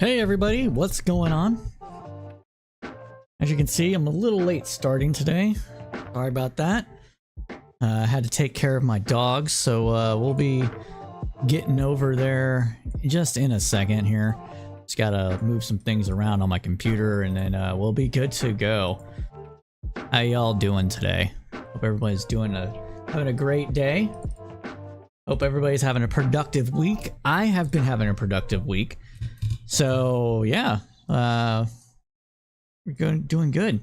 Hey everybody, what's going on? As you can see, I'm a little late starting today. Sorry about that. I had to take care of my dogs, so we'll be getting over there just in a second here. Just gotta move some things around on my computer and then we'll be good to go. How y'all doing today? Hope everybody's having a great day. Hope everybody's having a productive week. I have been having a productive week. So yeah, we're doing good.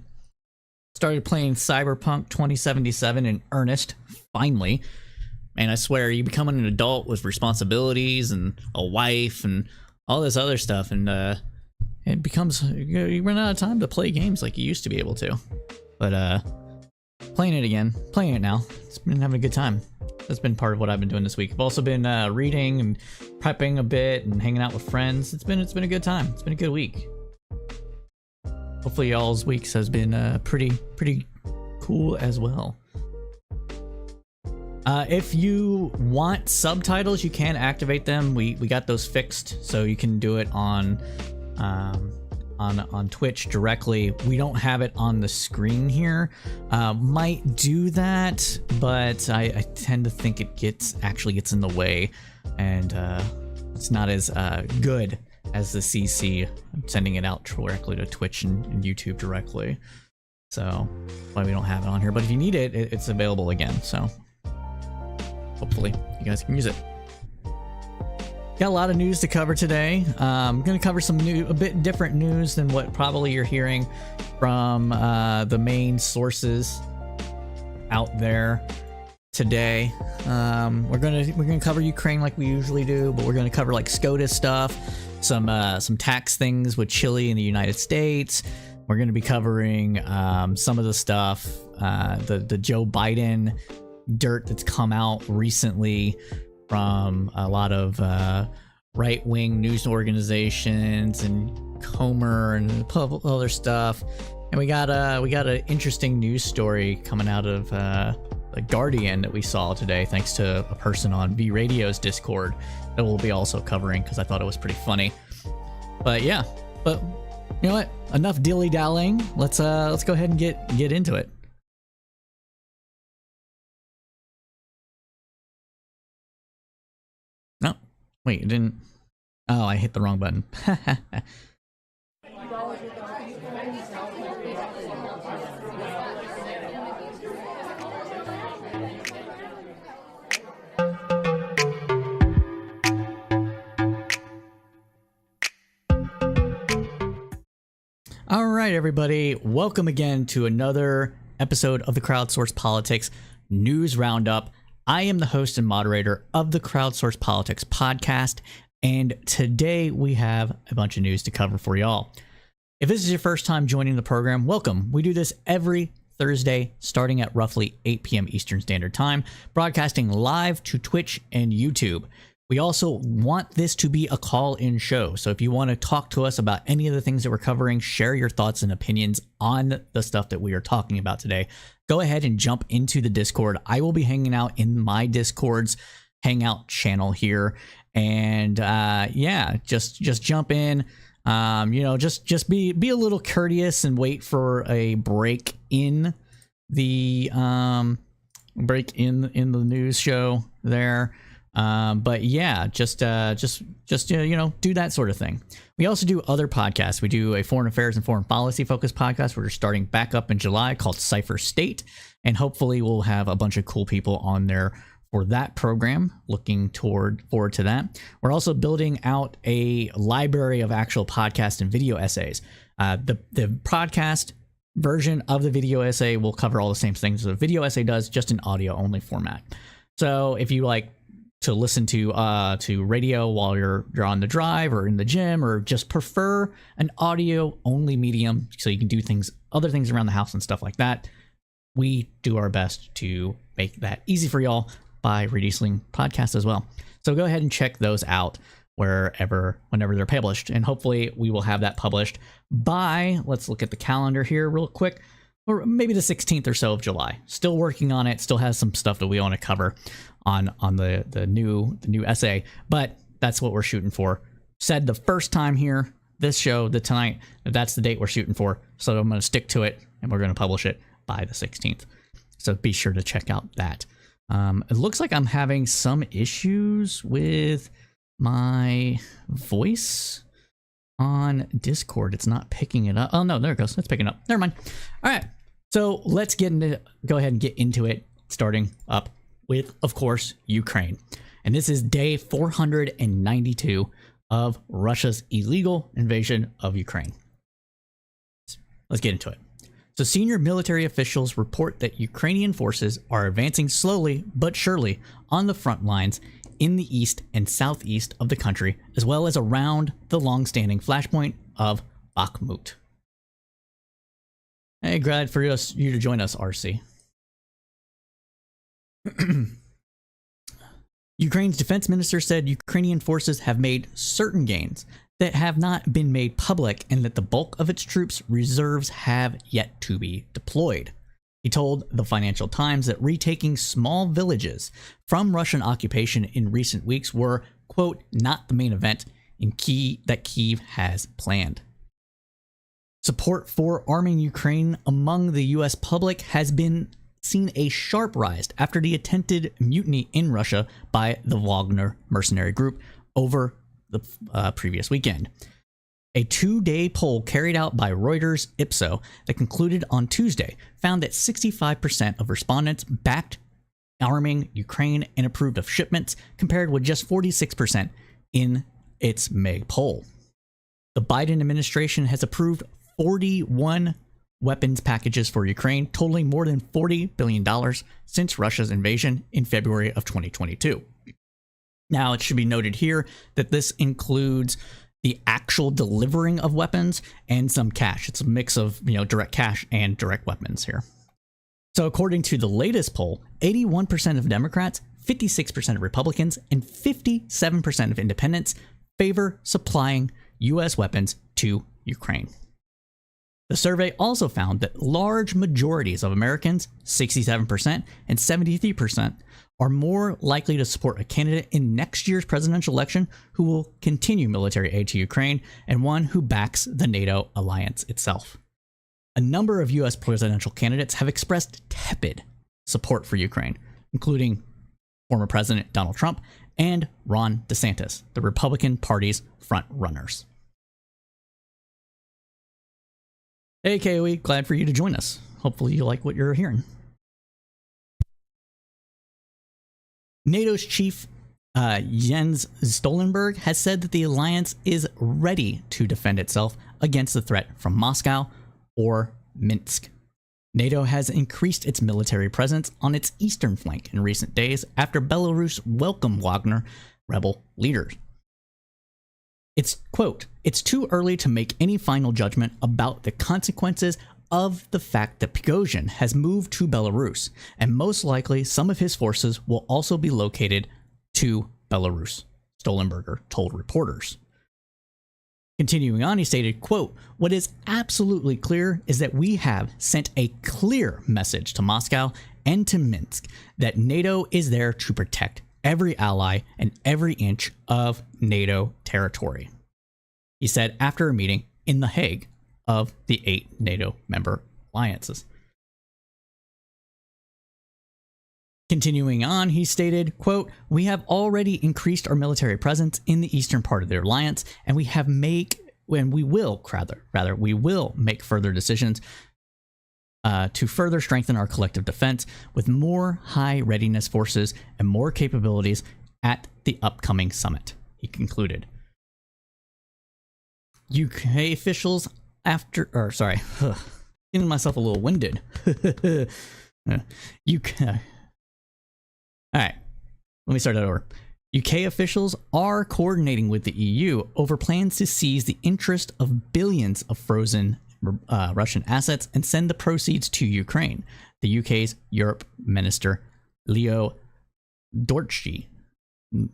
Started playing Cyberpunk 2077 in earnest, finally. And I swear, you becoming an adult with responsibilities and a wife and all this other stuff, and it becomes, you run out of time to play games like you used to be able to. But playing it now. It's been having a good time. That's been part of what I've been doing this week. I've also been reading and prepping a bit and hanging out with friends. It's been a good time. It's been a good week. Hopefully y'all's weeks has been pretty cool as well. If you want subtitles, you can activate them. We got those fixed, so you can do it on Twitch directly. We don't have it on the screen here. Might do that, but I tend to think it actually gets in the way, and it's not as good as the CC sending it out directly to Twitch and YouTube directly. So why we don't have it on here. But if you need it, it's available again. So hopefully you guys can use it. Got a lot of news to cover today. I'm going to cover some a bit different news than what probably you're hearing from the main sources out there today. We're gonna cover Ukraine like we usually do, but we're going to cover like SCOUTS stuff, some tax things with Chile and the United States. We're going to be covering some of the stuff, the Joe Biden dirt that's come out recently from a lot of right-wing news organizations and Comer and other stuff. And we got an interesting news story coming out of The Guardian that we saw today, thanks to a person on V Radio's Discord that we'll be also covering because I thought it was pretty funny. But yeah, but you know what? Enough dilly-dallying. Let's go ahead and get into it. No, wait, it didn't. Oh, I hit the wrong button. All right, everybody, welcome again to another episode of the Crowdsourced Politics News Roundup. I am the host and moderator of the Crowdsourced Politics podcast, and today we have a bunch of news to cover for y'all. If this is your first time joining the program, welcome. We do this every Thursday starting at roughly 8 p.m. Eastern Standard Time, broadcasting live to Twitch and YouTube. We also want this to be a call-in show, so if you want to talk to us about any of the things that we're covering, share your thoughts and opinions on the stuff that we are talking about today, go ahead and jump into the Discord. I will be hanging out in my Discord's Hangout channel here, and yeah, just jump in. You know, just be a little courteous and wait for a break in the news show there. But yeah, just you know, do that sort of thing. We also do other podcasts. We do a foreign affairs and foreign policy focused podcast. We're starting back up in July called Cypher State, and hopefully we'll have a bunch of cool people on there for that program. Looking forward to that. We're also building out a library of actual podcast and video essays. The podcast version of the video essay will cover all the same things the video essay does, just in audio only format. So if you like to listen to radio while you're on the drive or in the gym, or just prefer an audio only medium so you can do other things around the house and stuff like that, we do our best to make that easy for y'all by releasing podcasts as well. So go ahead and check those out whenever they're published, and hopefully we will have that published by, let's look at the calendar here real quick, or maybe the 16th or so of July. Still working on it, still has some stuff that we want to cover on the new essay, but that's what we're shooting for. Said the first time here, this show, the tonight, that's the date we're shooting for. So I'm going to stick to it, and we're going to publish it by the 16th. So be sure to check out that. It looks like I'm having some issues with my voice on Discord. It's not picking it up. Oh no, there it goes. It's picking up. Never mind. All right. So let's go ahead and get into it, starting up with, of course, Ukraine. And this is day 492 of Russia's illegal invasion of Ukraine. Let's get into it. So senior military officials report that Ukrainian forces are advancing slowly but surely on the front lines in the east and southeast of the country, as well as around the long-standing flashpoint of Bakhmut. Hey, glad for you to join us, RC. Ukraine's defense minister said Ukrainian forces have made certain gains that have not been made public and that the bulk of its troops reserves have yet to be deployed. He told the Financial Times that retaking small villages from Russian occupation in recent weeks were, quote, not the main event in that Kyiv has planned. Support for arming Ukraine among the U.S. public has been seen a sharp rise after the attempted mutiny in Russia by the Wagner mercenary group over the previous weekend. A 2-day poll carried out by Reuters Ipsos that concluded on Tuesday found that 65% of respondents backed arming Ukraine and approved of shipments, compared with just 46% in its May poll. The Biden administration has approved 41 weapons packages for Ukraine, totaling more than $40 billion since Russia's invasion in February of 2022. Now, it should be noted here that this includes the actual delivering of weapons and some cash. It's a mix of, direct cash and direct weapons here. So according to the latest poll, 81% of Democrats, 56% of Republicans, and 57% of independents favor supplying U.S. weapons to Ukraine. The survey also found that large majorities of Americans, 67% and 73%, are more likely to support a candidate in next year's presidential election who will continue military aid to Ukraine and one who backs the NATO alliance itself. A number of U.S. presidential candidates have expressed tepid support for Ukraine, including former President Donald Trump and Ron DeSantis, the Republican Party's front runners. Hey, KOE, glad for you to join us. Hopefully you like what you're hearing. NATO's chief, Jens Stoltenberg, has said that the alliance is ready to defend itself against the threat from Moscow or Minsk. NATO has increased its military presence on its eastern flank in recent days after Belarus welcomed Wagner rebel leaders. It's, quote, it's too early to make any final judgment about the consequences of the fact that Prigozhin has moved to Belarus, and most likely some of his forces will also be located to Belarus, Stoltenberg told reporters. Continuing on, he stated, quote, what is absolutely clear is that we have sent a clear message to Moscow and to Minsk that NATO is there to protect every ally and every inch of NATO territory, he said after a meeting in The Hague of the 8 NATO member alliances. Continuing on, he stated, quote, we have already increased our military presence in the eastern part of the alliance, and we will make further decisions to further strengthen our collective defense with more high readiness forces and more capabilities at the upcoming summit, he concluded. UK officials getting myself a little winded. UK. All right, let me start that over. UK officials are coordinating with the EU over plans to seize the interest of billions of frozen Russian assets and send the proceeds to Ukraine, the UK's Europe Minister Leo Dortchery, I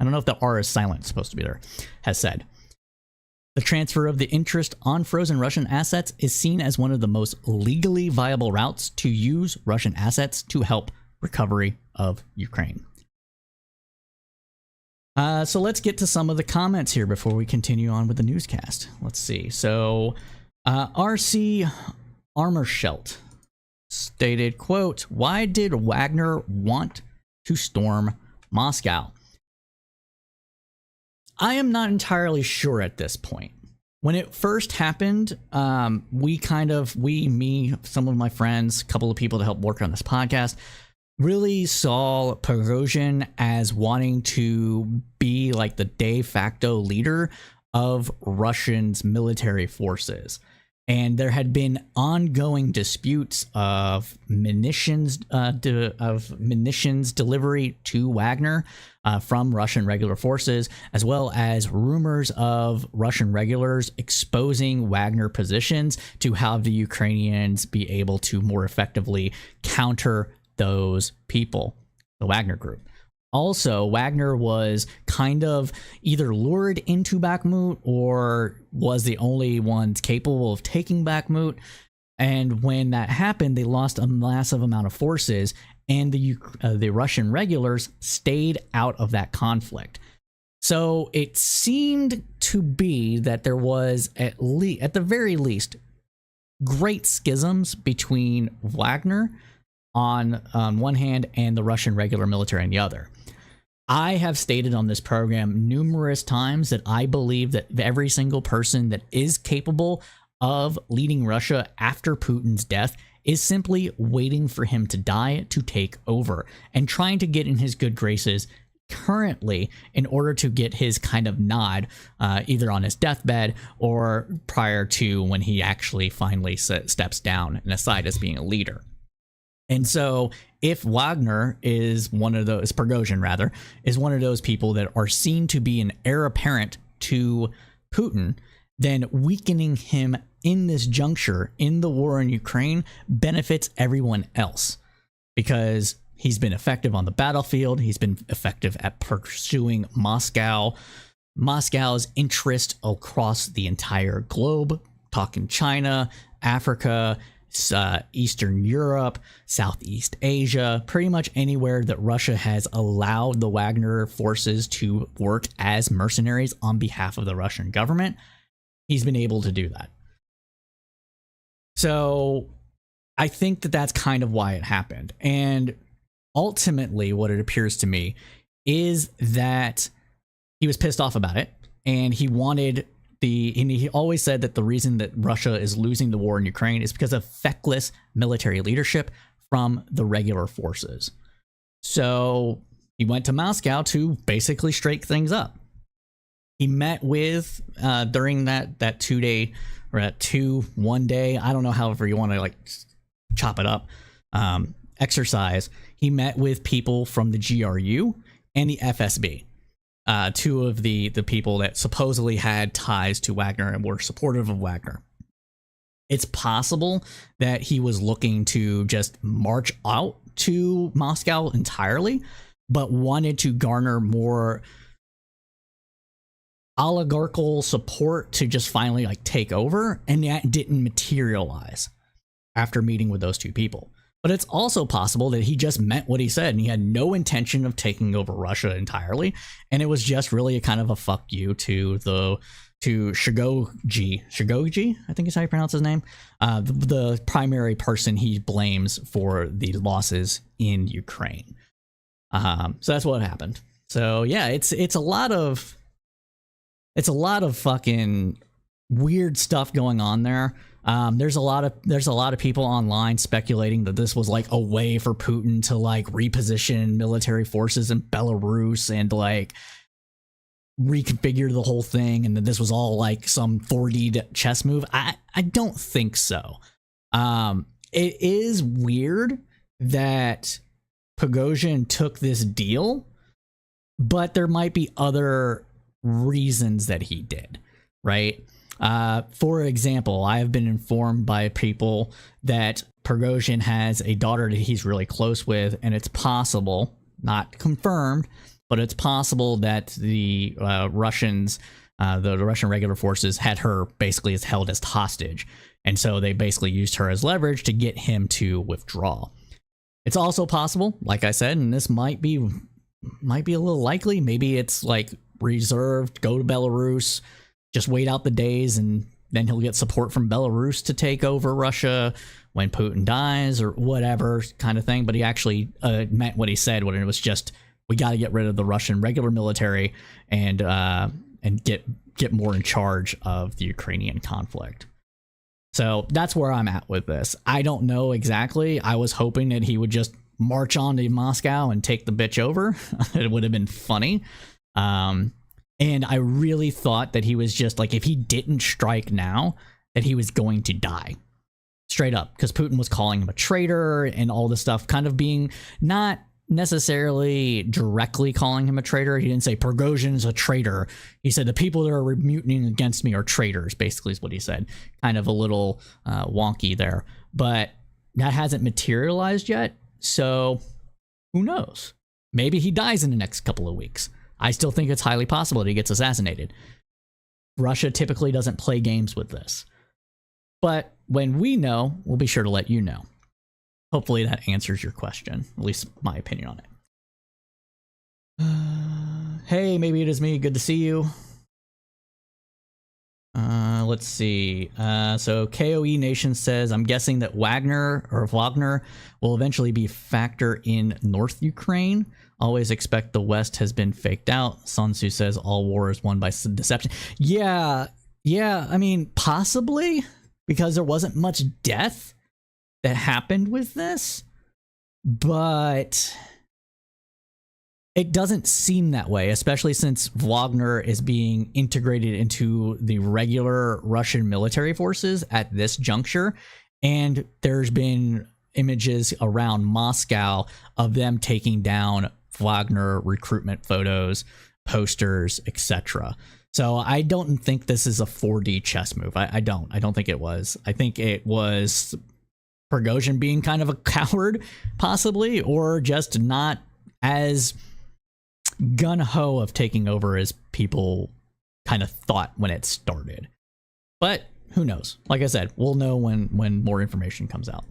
don't know if the R is silent, it's supposed to be there, has said. The transfer of the interest on frozen Russian assets is seen as one of the most legally viable routes to use Russian assets to help recovery of Ukraine. So let's get to some of the comments here before we continue on with the newscast. Let's see. So RC Armorshelt stated, quote, "Why did Wagner want to storm Moscow?" I am not entirely sure at this point. When it first happened, me, some of my friends, a couple of people to help work on this podcast, really saw Prigozhin as wanting to be like the de facto leader of Russia's military forces. And there had been ongoing disputes of munitions delivery to Wagner from Russian regular forces, as well as rumors of Russian regulars exposing Wagner positions to have the Ukrainians be able to more effectively counter those people, the Wagner group. Also, Wagner was kind of either lured into Bakhmut or was the only ones capable of taking Bakhmut. And when that happened, they lost a massive amount of forces, and the Russian regulars stayed out of that conflict. So it seemed to be that there was at the very least great schisms between Wagner on one hand and the Russian regular military on the other. I have stated on this program numerous times that I believe that every single person that is capable of leading Russia after Putin's death is simply waiting for him to die to take over and trying to get in his good graces currently in order to get his kind of nod either on his deathbed or prior to when he actually finally steps down and aside as being a leader. And so if Wagner is one of those, Prigozhin rather, is one of those people that are seen to be an heir apparent to Putin, then weakening him in this juncture in the war in Ukraine benefits everyone else because he's been effective on the battlefield. He's been effective at pursuing Moscow's interest across the entire globe, talking China, Africa, Eastern Europe, Southeast Asia, pretty much anywhere that Russia has allowed the Wagner forces to work as mercenaries on behalf of the Russian government. He's been able to do that. So I think that that's kind of why it happened. And ultimately, what it appears to me is that he was pissed off about it, and he wanted and he always said that the reason that Russia is losing the war in Ukraine is because of feckless military leadership from the regular forces. So he went to Moscow to basically straighten things up. He met with, during that 2 day, or one day, I don't know, however you want to like chop it up, exercise, he met with people from the GRU and the FSB. Two of the people that supposedly had ties to Wagner and were supportive of Wagner. It's possible that he was looking to just march out to Moscow entirely, but wanted to garner more oligarchical support to just finally like take over, and that didn't materialize after meeting with those two people. But it's also possible that he just meant what he said and he had no intention of taking over Russia entirely. And it was just really a kind of a fuck you to Shogogi, I think is how you pronounce his name. The primary person he blames for the losses in Ukraine. So that's what happened. So yeah, it's a lot of fucking weird stuff going on there. There's a lot of people online speculating that this was like a way for Putin to like reposition military forces in Belarus and like reconfigure the whole thing, and that this was all like some 4D chess move. I don't think so. It is weird that Prigozhin took this deal, but there might be other reasons that he did, right? For example, I have been informed by people that Prigozhin has a daughter that he's really close with, and it's possible, not confirmed, but it's possible that the Russians, the Russian regular forces, had her basically as held as hostage, and so they basically used her as leverage to get him to withdraw. It's also possible, like I said, and this might be might be a little likely. Maybe it's like reserved, go to Belarus, just wait out the days, and then he'll get support from Belarus to take over Russia when Putin dies or whatever kind of thing. But he actually meant what he said when it was just, we got to get rid of the Russian regular military and get more in charge of the Ukrainian conflict. So that's where I'm at with this. I don't know exactly. I was hoping that he would just march on to Moscow and take the bitch over. It would have been funny. And I really thought that he was just like, if he didn't strike now, that he was going to die. Straight up. Because Putin was calling him a traitor and all this stuff, kind of being not necessarily directly calling him a traitor. He didn't say Prigozhin's a traitor. He said the people that are mutinying against me are traitors, basically is what he said. Kind of a little wonky there. But that hasn't materialized yet. So who knows? Maybe he dies in the next couple of weeks. I still think it's highly possible that he gets assassinated. Russia typically doesn't play games with this. But when we know, we'll be sure to let you know. Hopefully that answers your question, at least my opinion on it. Hey, maybe it is me. Good to see you. Let's see. So KOE Nation says, I'm guessing that Wagner will eventually be a factor in North Ukraine. Always expect the West has been faked out. Sun Tzu says all war is won by deception. Yeah. I mean, possibly, because there wasn't much death that happened with this, but it doesn't seem that way, especially since Wagner is being integrated into the regular Russian military forces at this juncture, and there's been images around Moscow of them taking down Wagner recruitment photos, posters, etc. So I don't think this is a 4D chess move. I don't think it was. I think it was Prigozhin being kind of a coward, possibly, or just not as gun-ho of taking over as people kind of thought when it started. But who knows? Like I said, we'll know when more information comes out.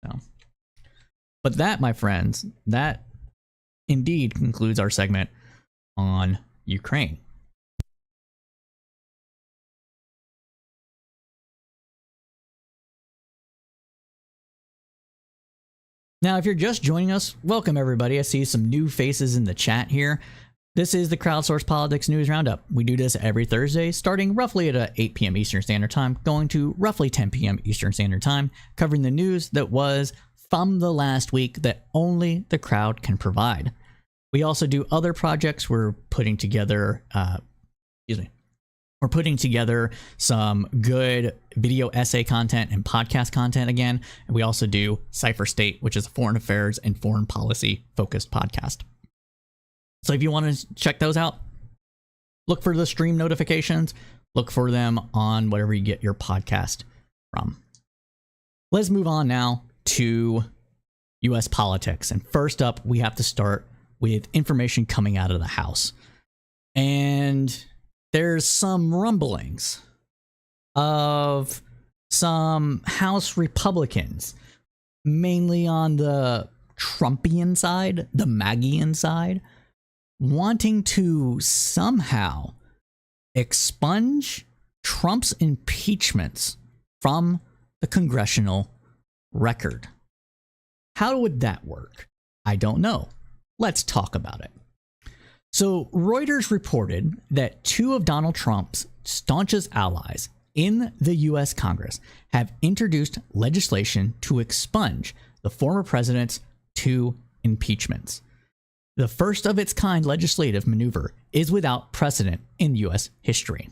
So, but that, my friends, that indeed concludes our segment on Ukraine. Now, if you're just joining us, welcome everybody. I see some new faces in the chat here. This is the Crowdsourced Politics News Roundup. We do this every Thursday, starting roughly at 8 p.m. Eastern Standard Time, going to roughly 10 p.m. Eastern Standard Time, covering the news that was from the last week that only the crowd can provide. We also do other projects. We're putting together, We're putting together some good video essay content and podcast content again. And we also do Cypher State, which is a foreign affairs and foreign policy focused podcast. So if you want to check those out, look for the stream notifications, look for them on whatever you get your podcast from. Let's move on now to US politics. And first up, we have to start with information coming out of the House. And there's some rumblings of some House Republicans, mainly on the Trumpian side, the Maggian side, wanting to somehow expunge Trump's impeachments from the congressional record. How would that work? I don't know. Let's talk about it. So Reuters reported that two of Donald Trump's staunchest allies in the U.S. Congress have introduced legislation to expunge the former president's two impeachments. The first of its kind legislative maneuver is without precedent in U.S. history.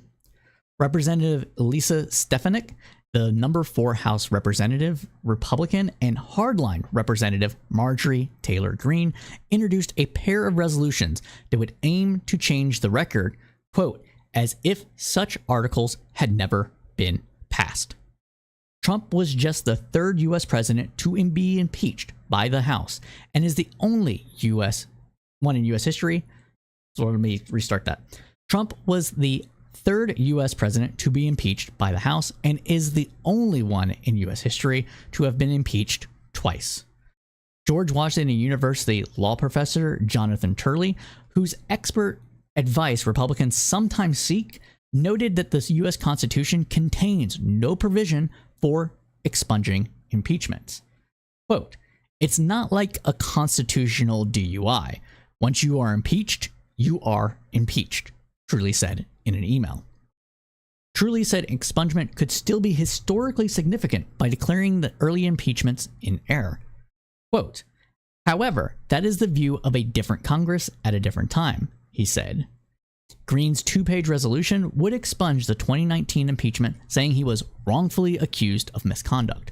Representative Lisa Stefanik, the number 4 House representative, Republican, and hardline Representative Marjorie Taylor Greene introduced a pair of resolutions that would aim to change the record, quote, as if such articles had never been passed. Trump was just the third U.S. president to be impeached by the House and is the only one in U.S. history. So let me restart that. Trump was the third U.S. president to be impeached by the House and is the only one in U.S. history to have been impeached twice. George Washington University law professor Jonathan Turley, whose expert advice Republicans sometimes seek, noted that the U.S. Constitution contains no provision for expunging impeachments. Quote, "It's not like a constitutional DUI. Once you are impeached, you are impeached," Turley said in an email. Turley said expungement could still be historically significant by declaring the early impeachments in error. Quote, "However, that is the view of a different Congress at a different time," he said. Green's 2-page resolution would expunge the 2019 impeachment, saying he was wrongfully accused of misconduct.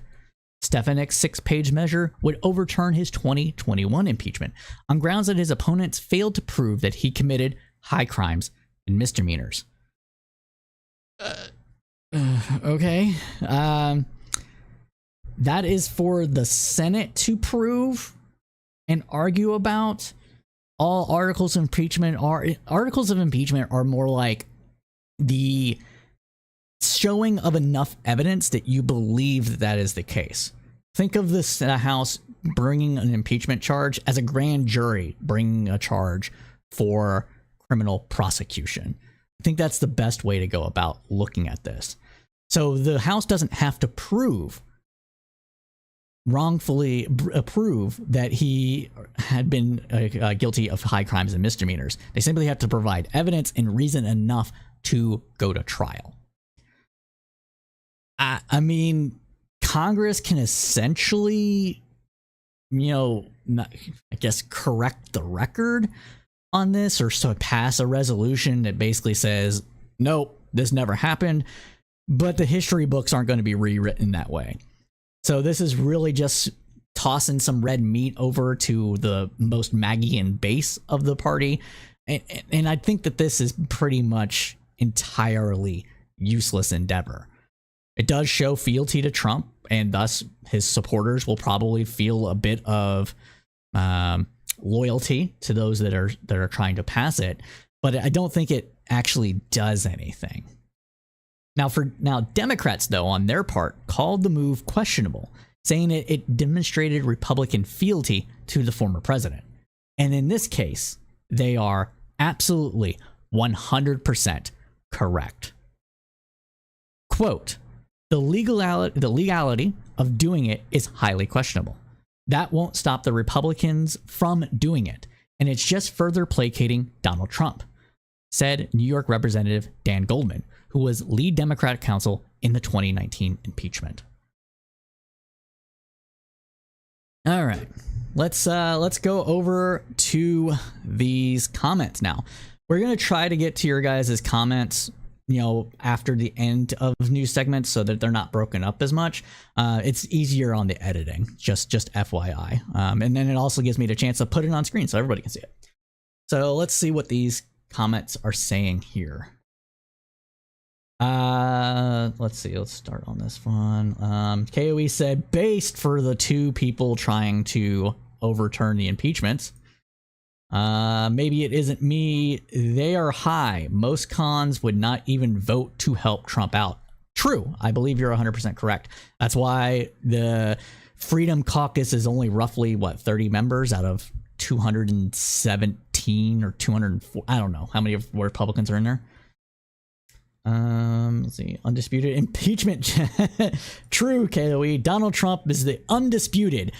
Stefanik's 6-page measure would overturn his 2021 impeachment on grounds that his opponents failed to prove that he committed high crimes and misdemeanors. Okay. That is for the Senate to prove and argue about. All articles of impeachment are more like the showing of enough evidence that you believe that is the case. Think of this House bringing an impeachment charge as a grand jury bringing a charge for criminal prosecution. I think that's the best way to go about looking at this. So the House doesn't have to wrongfully prove that he had been guilty of high crimes and misdemeanors. They simply have to provide evidence and reason enough to go to trial. I mean, Congress can essentially, correct the record on this, or so pass a resolution that basically says, nope, this never happened, but the history books aren't going to be rewritten that way. So this is really just tossing some red meat over to the most Maggian base of the party. And I think that this is pretty much entirely useless endeavor. It does show fealty to Trump, and thus his supporters will probably feel a bit of loyalty to those that are trying to pass it. But I don't think it actually does anything. Now, Democrats, though, on their part, called the move questionable, saying it demonstrated Republican fealty to the former president. And in this case, they are absolutely 100% correct. Quote, the legality of doing it is highly questionable. That won't stop the Republicans from doing it, and it's just further placating Donald Trump, said New York Representative Dan Goldman, who was lead Democratic counsel in the 2019 impeachment. All right, let's go over to these comments now. We're gonna try to get to your guys' comments, after the end of news segments, so that they're not broken up as much. It's easier on the editing, just FYI. And then it also gives me the chance to put it on screen so everybody can see it. So let's see what these comments are saying here. Let's see. Let's start on this one. KOE said, based for the 2 people trying to overturn the impeachments. Maybe it isn't me. They are high. Most cons would not even vote to help Trump out. True. I believe you're 100% correct. That's why the Freedom Caucus is only roughly 30 members out of 217 or 204. I don't know how many Republicans are in there. Let's see. Undisputed impeachment. True, KOE. Donald Trump is the undisputed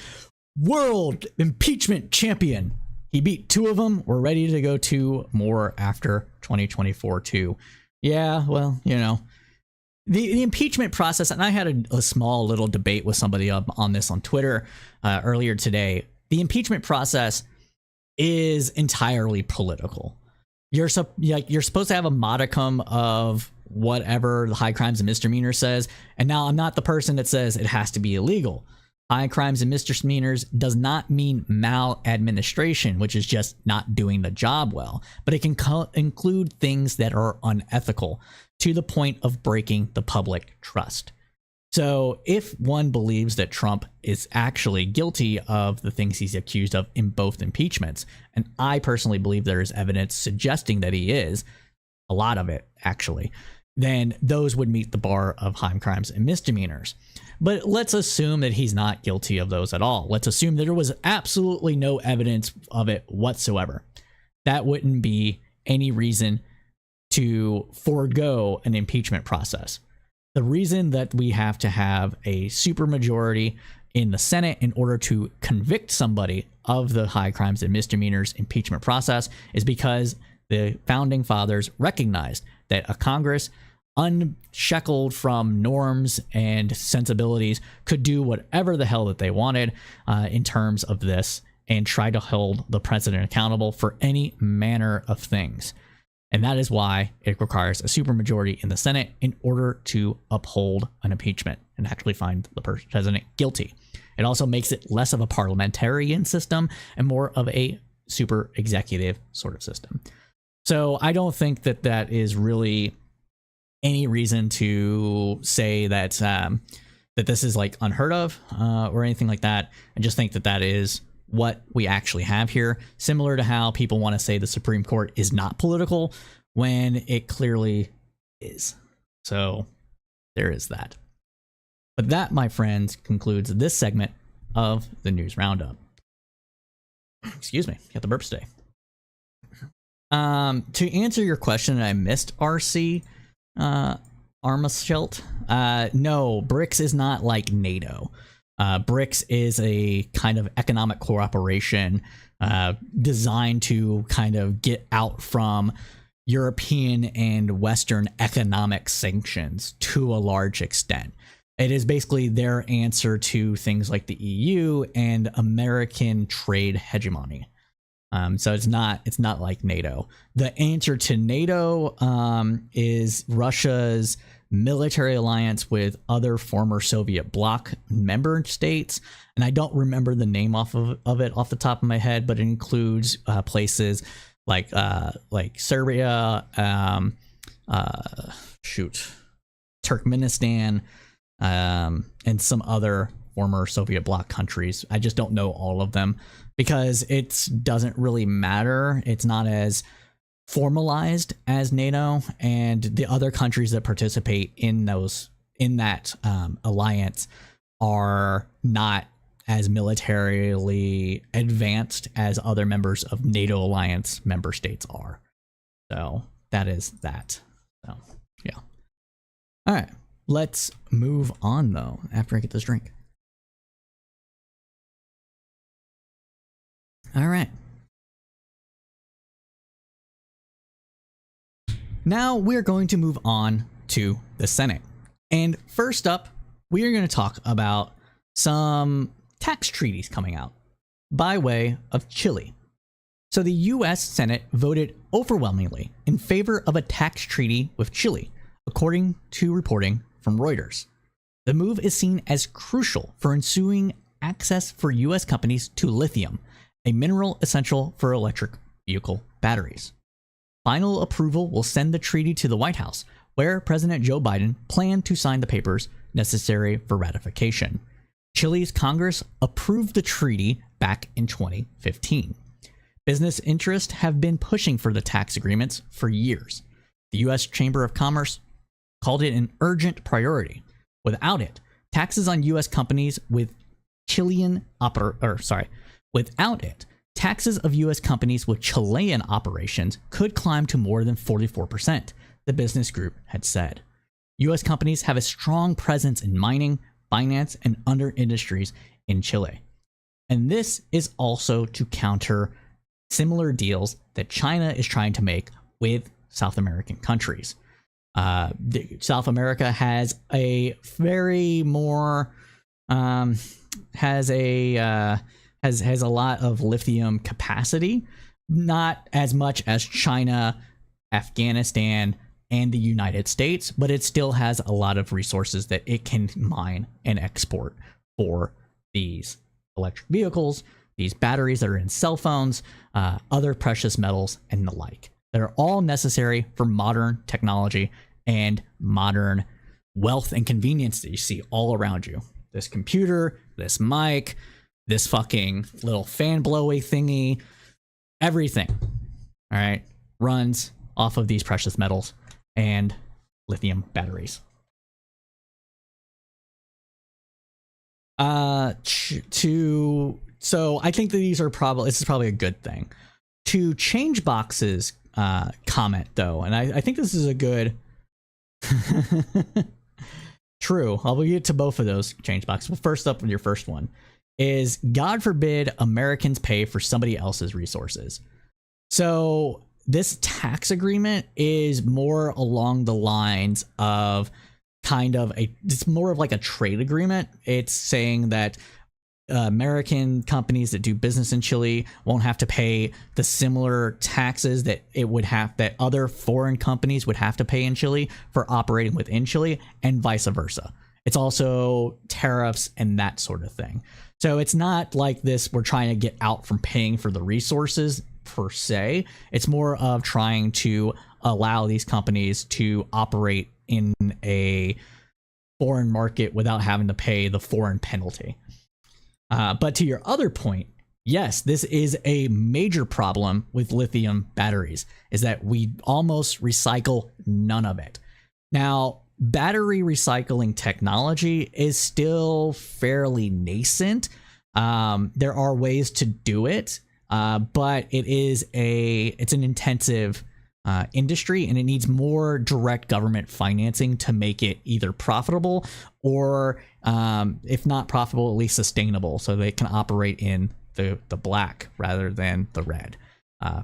world impeachment champion. He beat 2 of them. We're ready to go 2 more after 2024 too. Yeah, well, the impeachment process, and I had a small little debate with somebody on this on Twitter earlier today. The impeachment process is entirely political. You're supposed to have a modicum of whatever the high crimes and misdemeanors says. And now I'm not the person that says it has to be illegal. High crimes and misdemeanors does not mean maladministration, which is just not doing the job well, but it can include things that are unethical to the point of breaking the public trust. So if one believes that Trump is actually guilty of the things he's accused of in both impeachments, and I personally believe there is evidence suggesting that he is, a lot of it actually, then those would meet the bar of high crimes and misdemeanors. But let's assume that he's not guilty of those at all. Let's assume that there was absolutely no evidence of it whatsoever. That wouldn't be any reason to forego an impeachment process. The reason that we have to have a supermajority in the Senate in order to convict somebody of the high crimes and misdemeanors impeachment process is because the founding fathers recognized that a Congress unshackled from norms and sensibilities could do whatever the hell that they wanted in terms of this and try to hold the president accountable for any manner of things. And that is why it requires a supermajority in the Senate in order to uphold an impeachment and actually find the president guilty. It also makes it less of a parliamentarian system and more of a super executive sort of system. So I don't think that that is really any reason to say that that this is like unheard of or anything like that. I just think that that is what we actually have here, similar to how people want to say the Supreme Court is not political when it clearly is. So there is that. But that, my friends, concludes this segment of the News Roundup. Excuse me, got the burps today. To answer your question, I missed RC Armashelt. No, BRICS is not like NATO. BRICS is a kind of economic cooperation designed to kind of get out from European and Western economic sanctions to a large extent. It is basically their answer to things like the EU and American trade hegemony. So it's not like NATO. The answer to NATO is Russia's military alliance with other former Soviet bloc member states, and I don't remember the name of it off the top of my head, but it includes places like Serbia, Turkmenistan, and some other former Soviet bloc countries. I just don't know all of them because it doesn't really matter. It's not as formalized as NATO, and the other countries that participate in that alliance are not as militarily advanced as other members of NATO alliance member states are. So that is that. So yeah. All right, let's move on though after I get this drink. All right. Now we're going to move on to the Senate. And first up, we are going to talk about some tax treaties coming out by way of Chile. So the US Senate voted overwhelmingly in favor of a tax treaty with Chile, according to reporting from Reuters. The move is seen as crucial for ensuing access for US companies to lithium, a mineral essential for electric vehicle batteries. Final approval will send the treaty to the White House, where President Joe Biden planned to sign the papers necessary for ratification. Chile's Congress approved the treaty back in 2015. Business interests have been pushing for the tax agreements for years. The U.S. Chamber of Commerce called it an urgent priority. Without it, taxes on U.S. companies with Without it, taxes of U.S. companies with Chilean operations could climb to more than 44%, the business group had said. U.S. companies have a strong presence in mining, finance, and other industries in Chile. And this is also to counter similar deals that China is trying to make with South American countries. South America has a very more has a lot of lithium capacity, not as much as China, Afghanistan, and the United States, but it still has a lot of resources that it can mine and export for these electric vehicles, these batteries that are in cell phones, other precious metals, and the like. That are all necessary for modern technology and modern wealth and convenience that you see all around you. This computer, this mic, this fucking little fan blowy thingy, everything, all right, runs off of these precious metals and lithium batteries. So I think that this is probably a good thing. To change boxes comment though, and I think this is a good true. I'll get to both of those change boxes. But first up, your first one is, God forbid Americans pay for somebody else's resources. So this tax agreement is more along the lines of it's more of like a trade agreement. It's saying that American companies that do business in Chile won't have to pay the similar taxes that that other foreign companies would have to pay in Chile for operating within Chile, and vice versa. It's also tariffs and that sort of thing. So it's not like this, we're trying to get out from paying for the resources per se. It's more of trying to allow these companies to operate in a foreign market without having to pay the foreign penalty. But to your other point, yes, this is a major problem with lithium batteries, is that we almost recycle none of it. Now, battery recycling technology is still fairly nascent. There are ways to do it, but it's an intensive industry, and it needs more direct government financing to make it either profitable or, if not profitable, at least sustainable, so they can operate in the black rather than the red.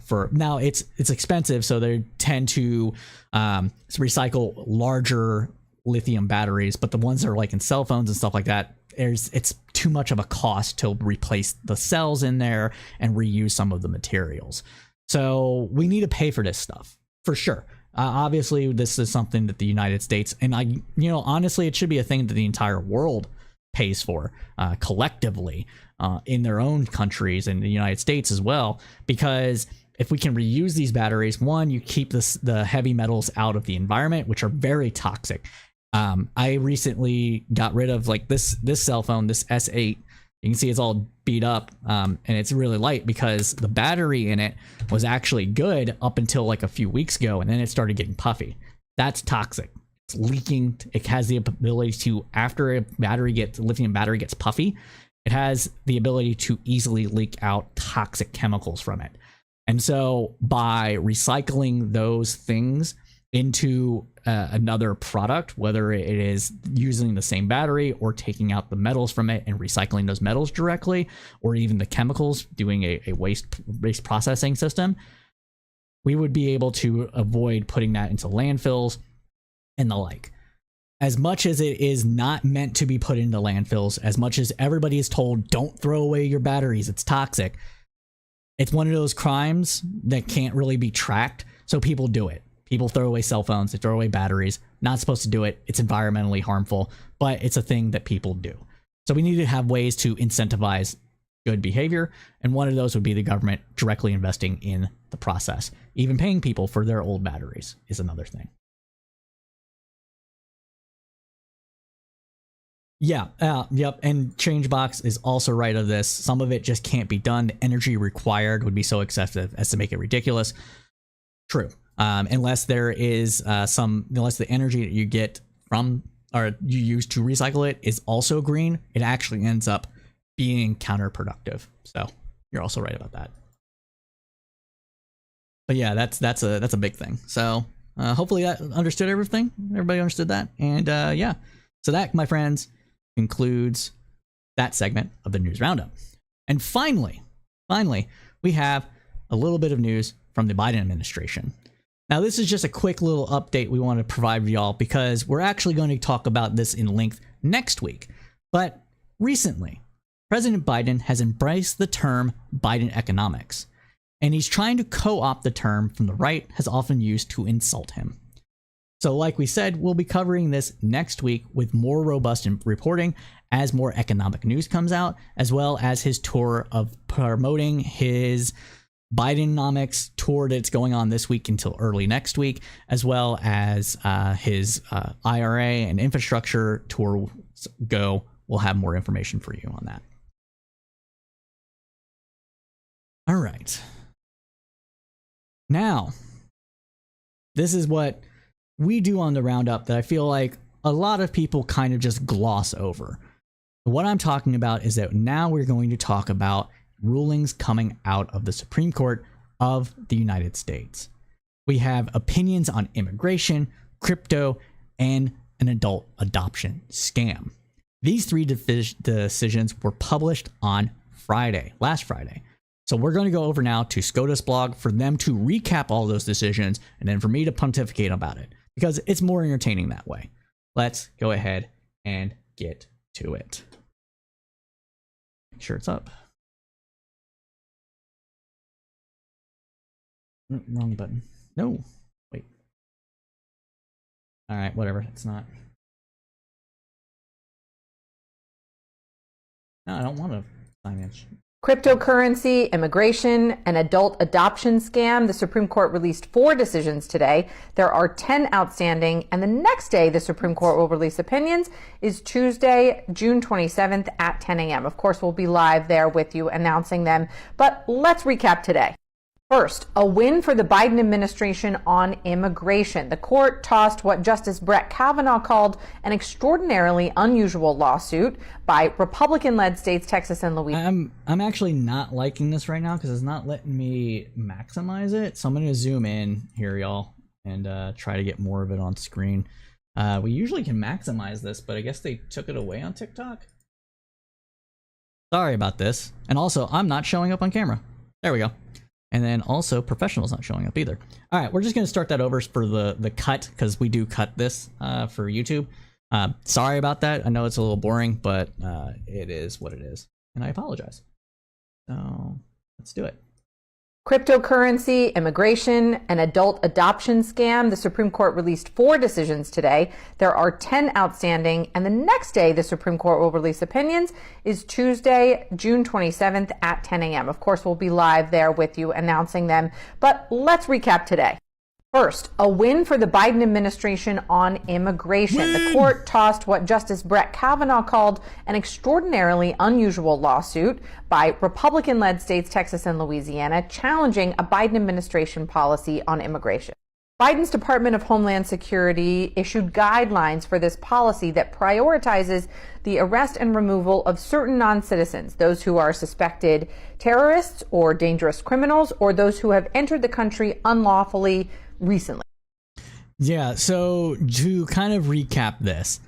For now, it's expensive, so they tend to recycle larger lithium batteries, but the ones that are like in cell phones and stuff like that, it's too much of a cost to replace the cells in there and reuse some of the materials. So we need to pay for this stuff for sure. Obviously, this is something that the United States, and honestly, it should be a thing that the entire world pays for collectively in their own countries and the United States as well. Because if we can reuse these batteries, one, you keep the heavy metals out of the environment, which are very toxic. I recently got rid of this cell phone, this S8. You can see it's all beat up, and it's really light because the battery in it was actually good up until a few weeks ago, and then it started getting puffy. That's toxic. It's leaking. It has the ability to, after a lithium battery gets puffy, it has the ability to easily leak out toxic chemicals from it. And so by recycling those things into another product, whether it is using the same battery or taking out the metals from it and recycling those metals directly, or even the chemicals, doing a waste processing system, we would be able to avoid putting that into landfills and the like. As much as it is not meant to be put into landfills, as much as everybody is told, don't throw away your batteries, it's toxic, it's one of those crimes that can't really be tracked, so people do it. People throw away cell phones, they throw away batteries. Not supposed to do it. It's environmentally harmful, but it's a thing that people do. So we need to have ways to incentivize good behavior, and one of those would be the government directly investing in the process. Even paying people for their old batteries is another thing. Yeah, yep, and Changebox is also right of this. Some of it just can't be done. The energy required would be so excessive as to make it ridiculous. True. Unless there is unless the energy that you get from, or you use to recycle it, is also green, it actually ends up being counterproductive. So you're also right about that. But yeah, that's a big thing. So hopefully that understood everything. Everybody understood that. And yeah, so that, my friends, concludes that segment of the news roundup. And finally, we have a little bit of news from the Biden administration. Now, this is just a quick little update we want to provide for y'all, because we're actually going to talk about this in length next week. But recently, President Biden has embraced the term Biden economics, and he's trying to co-opt the term from the right has often used to insult him. So like we said, we'll be covering this next week with more robust reporting as more economic news comes out, as well as his tour of promoting his Bidenomics tour that's going on this week until early next week, as well as his IRA and infrastructure tour go. We'll have more information for you on that. All right. Now, this is what we do on the Roundup that I feel like a lot of people kind of just gloss over. What I'm talking about is that now we're going to talk about rulings coming out of the Supreme Court of the United States. We have opinions on immigration, crypto, and an adult adoption scam. These three decisions were published on last Friday. So we're going to go over now to SCOUTS blog for them to recap all those decisions and then for me to pontificate about it because it's more entertaining that way. Let's go ahead and get to it. Make sure it's up. Wrong button. No, wait. All right, whatever. It's not. No, I don't want to sign in. Cryptocurrency, immigration, and adult adoption scam. The Supreme Court released 4 decisions today. There are 10 outstanding, and the next day the Supreme Court will release opinions is Tuesday, June 27th at 10 a.m. Of course, we'll be live there with you announcing them, but let's recap today. First, a win for the Biden administration on immigration. The court tossed what Justice Brett Kavanaugh called an extraordinarily unusual lawsuit by Republican-led states Texas and Louisiana. I'm actually not liking this right now because it's not letting me maximize it. So I'm going to zoom in here, y'all, and try to get more of it on screen. We usually can maximize this, but I guess they took it away on TikTok. Sorry about this. And also, I'm not showing up on camera. There we go. And then also professional's not showing up either. All right, we're just going to start that over for the cut because we do cut this for YouTube. Sorry about that. I know it's a little boring, but it is what it is. And I apologize. So let's do it. Cryptocurrency, immigration, and adult adoption scam. The Supreme Court released 4 decisions today. There are 10 outstanding, and the next day the Supreme Court will release opinions is Tuesday, June 27th at 10 a.m. Of course, we'll be live there with you announcing them, but let's recap today. First, a win for the Biden administration on immigration. The court tossed what Justice Brett Kavanaugh called an extraordinarily unusual lawsuit by Republican-led states Texas and Louisiana challenging a Biden administration policy on immigration. Biden's Department of Homeland Security issued guidelines for this policy that prioritizes the arrest and removal of certain non-citizens, those who are suspected terrorists or dangerous criminals, or those who have entered the country unlawfully recently. Yeah, so to kind of recap this,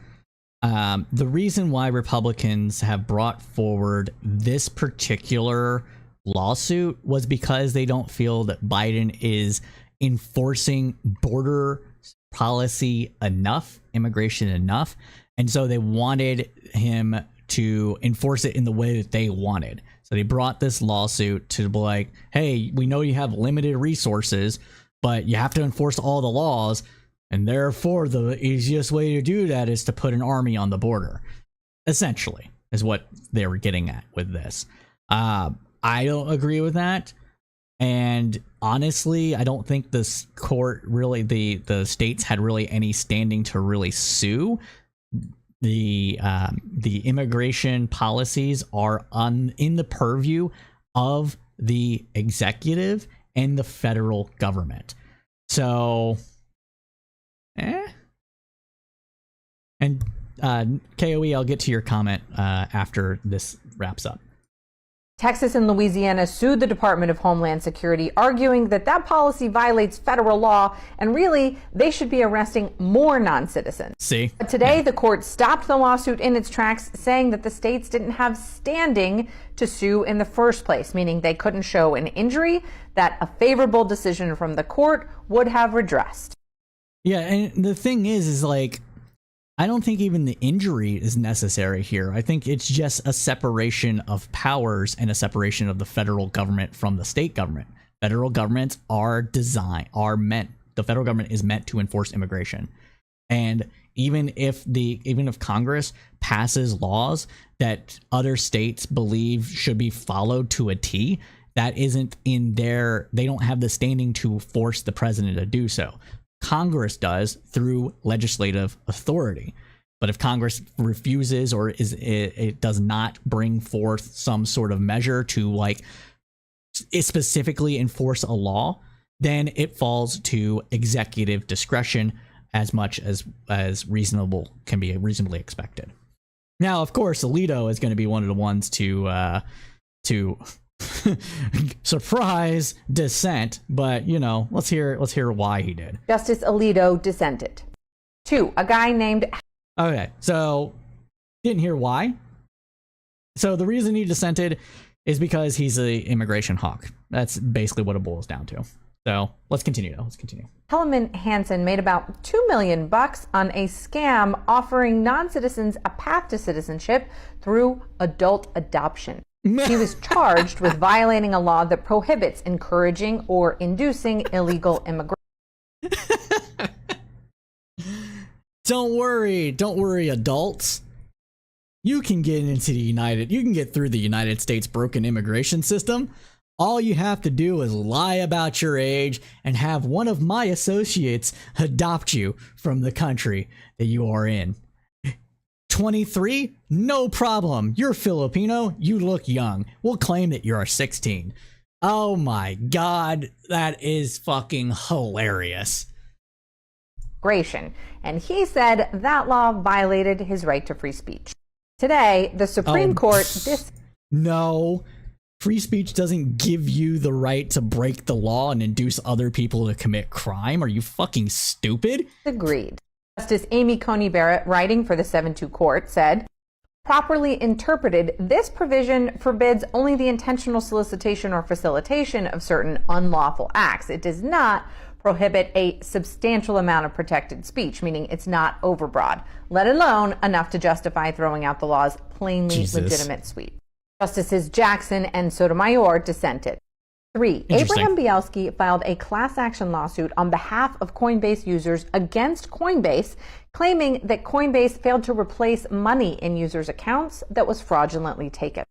the reason why Republicans have brought forward this particular lawsuit was because they don't feel that Biden is enforcing border policy enough, immigration enough, and so they wanted him to enforce it in the way that they wanted. So they brought this lawsuit to be like, hey, we know you have limited resources, but you have to enforce all the laws, and therefore the easiest way to do that is to put an army on the border, essentially, is what they were getting at with this. I don't agree with that, and honestly, I don't think this court really, the states had really any standing to really sue. The immigration policies are in the purview of the executive and the federal government. So, And KOE, I'll get to your comment after this wraps up. Texas and Louisiana sued the Department of Homeland Security, arguing that that policy violates federal law, and really, they should be arresting more non-citizens. See? But today, the court stopped the lawsuit in its tracks, saying that the states didn't have standing to sue in the first place, meaning they couldn't show an injury that a favorable decision from the court would have redressed. Yeah, and the thing is like, I don't think even the injury is necessary here. I think it's just a separation of powers and a separation of the federal government from the state government. Federal governments the federal government is meant to enforce immigration. And even if Congress passes laws that other states believe should be followed to a T, that isn't in they don't have the standing to force the president to do so. Congress does through legislative authority. But if Congress refuses or it does not bring forth some sort of measure to like specifically enforce a law, then it falls to executive discretion as much as reasonable can be reasonably expected. Now, of course, Alito is going to be one of the ones to surprise dissent, but let's hear why he did. Justice Alito dissented. 2, a guy named... Okay, so didn't hear why. So the reason he dissented is because he's an immigration hawk. That's basically what it boils down to. So let's continue. Hellerman Hansen made about $2 million on a scam offering non-citizens a path to citizenship through adult adoption. He was charged with violating a law that prohibits encouraging or inducing illegal immigration. Don't worry, adults. You can get through the United States broken immigration system. All you have to do is lie about your age and have one of my associates adopt you from the country that you are in. 23? No problem. You're Filipino. You look young. We'll claim that you're 16. Oh my God, that is fucking hilarious. And he said that law violated his right to free speech. Today, the Supreme Court... No. Free speech doesn't give you the right to break the law and induce other people to commit crime. Are you fucking stupid? Agreed. Justice Amy Coney Barrett, writing for the 7-2 court, said, properly interpreted, this provision forbids only the intentional solicitation or facilitation of certain unlawful acts. It does not prohibit a substantial amount of protected speech, meaning it's not overbroad, let alone enough to justify throwing out the law's plainly legitimate sweep. Justices Jackson and Sotomayor dissented. 3, Abraham Bielski filed a class action lawsuit on behalf of Coinbase users against Coinbase, claiming that Coinbase failed to replace money in users' accounts that was fraudulently taken.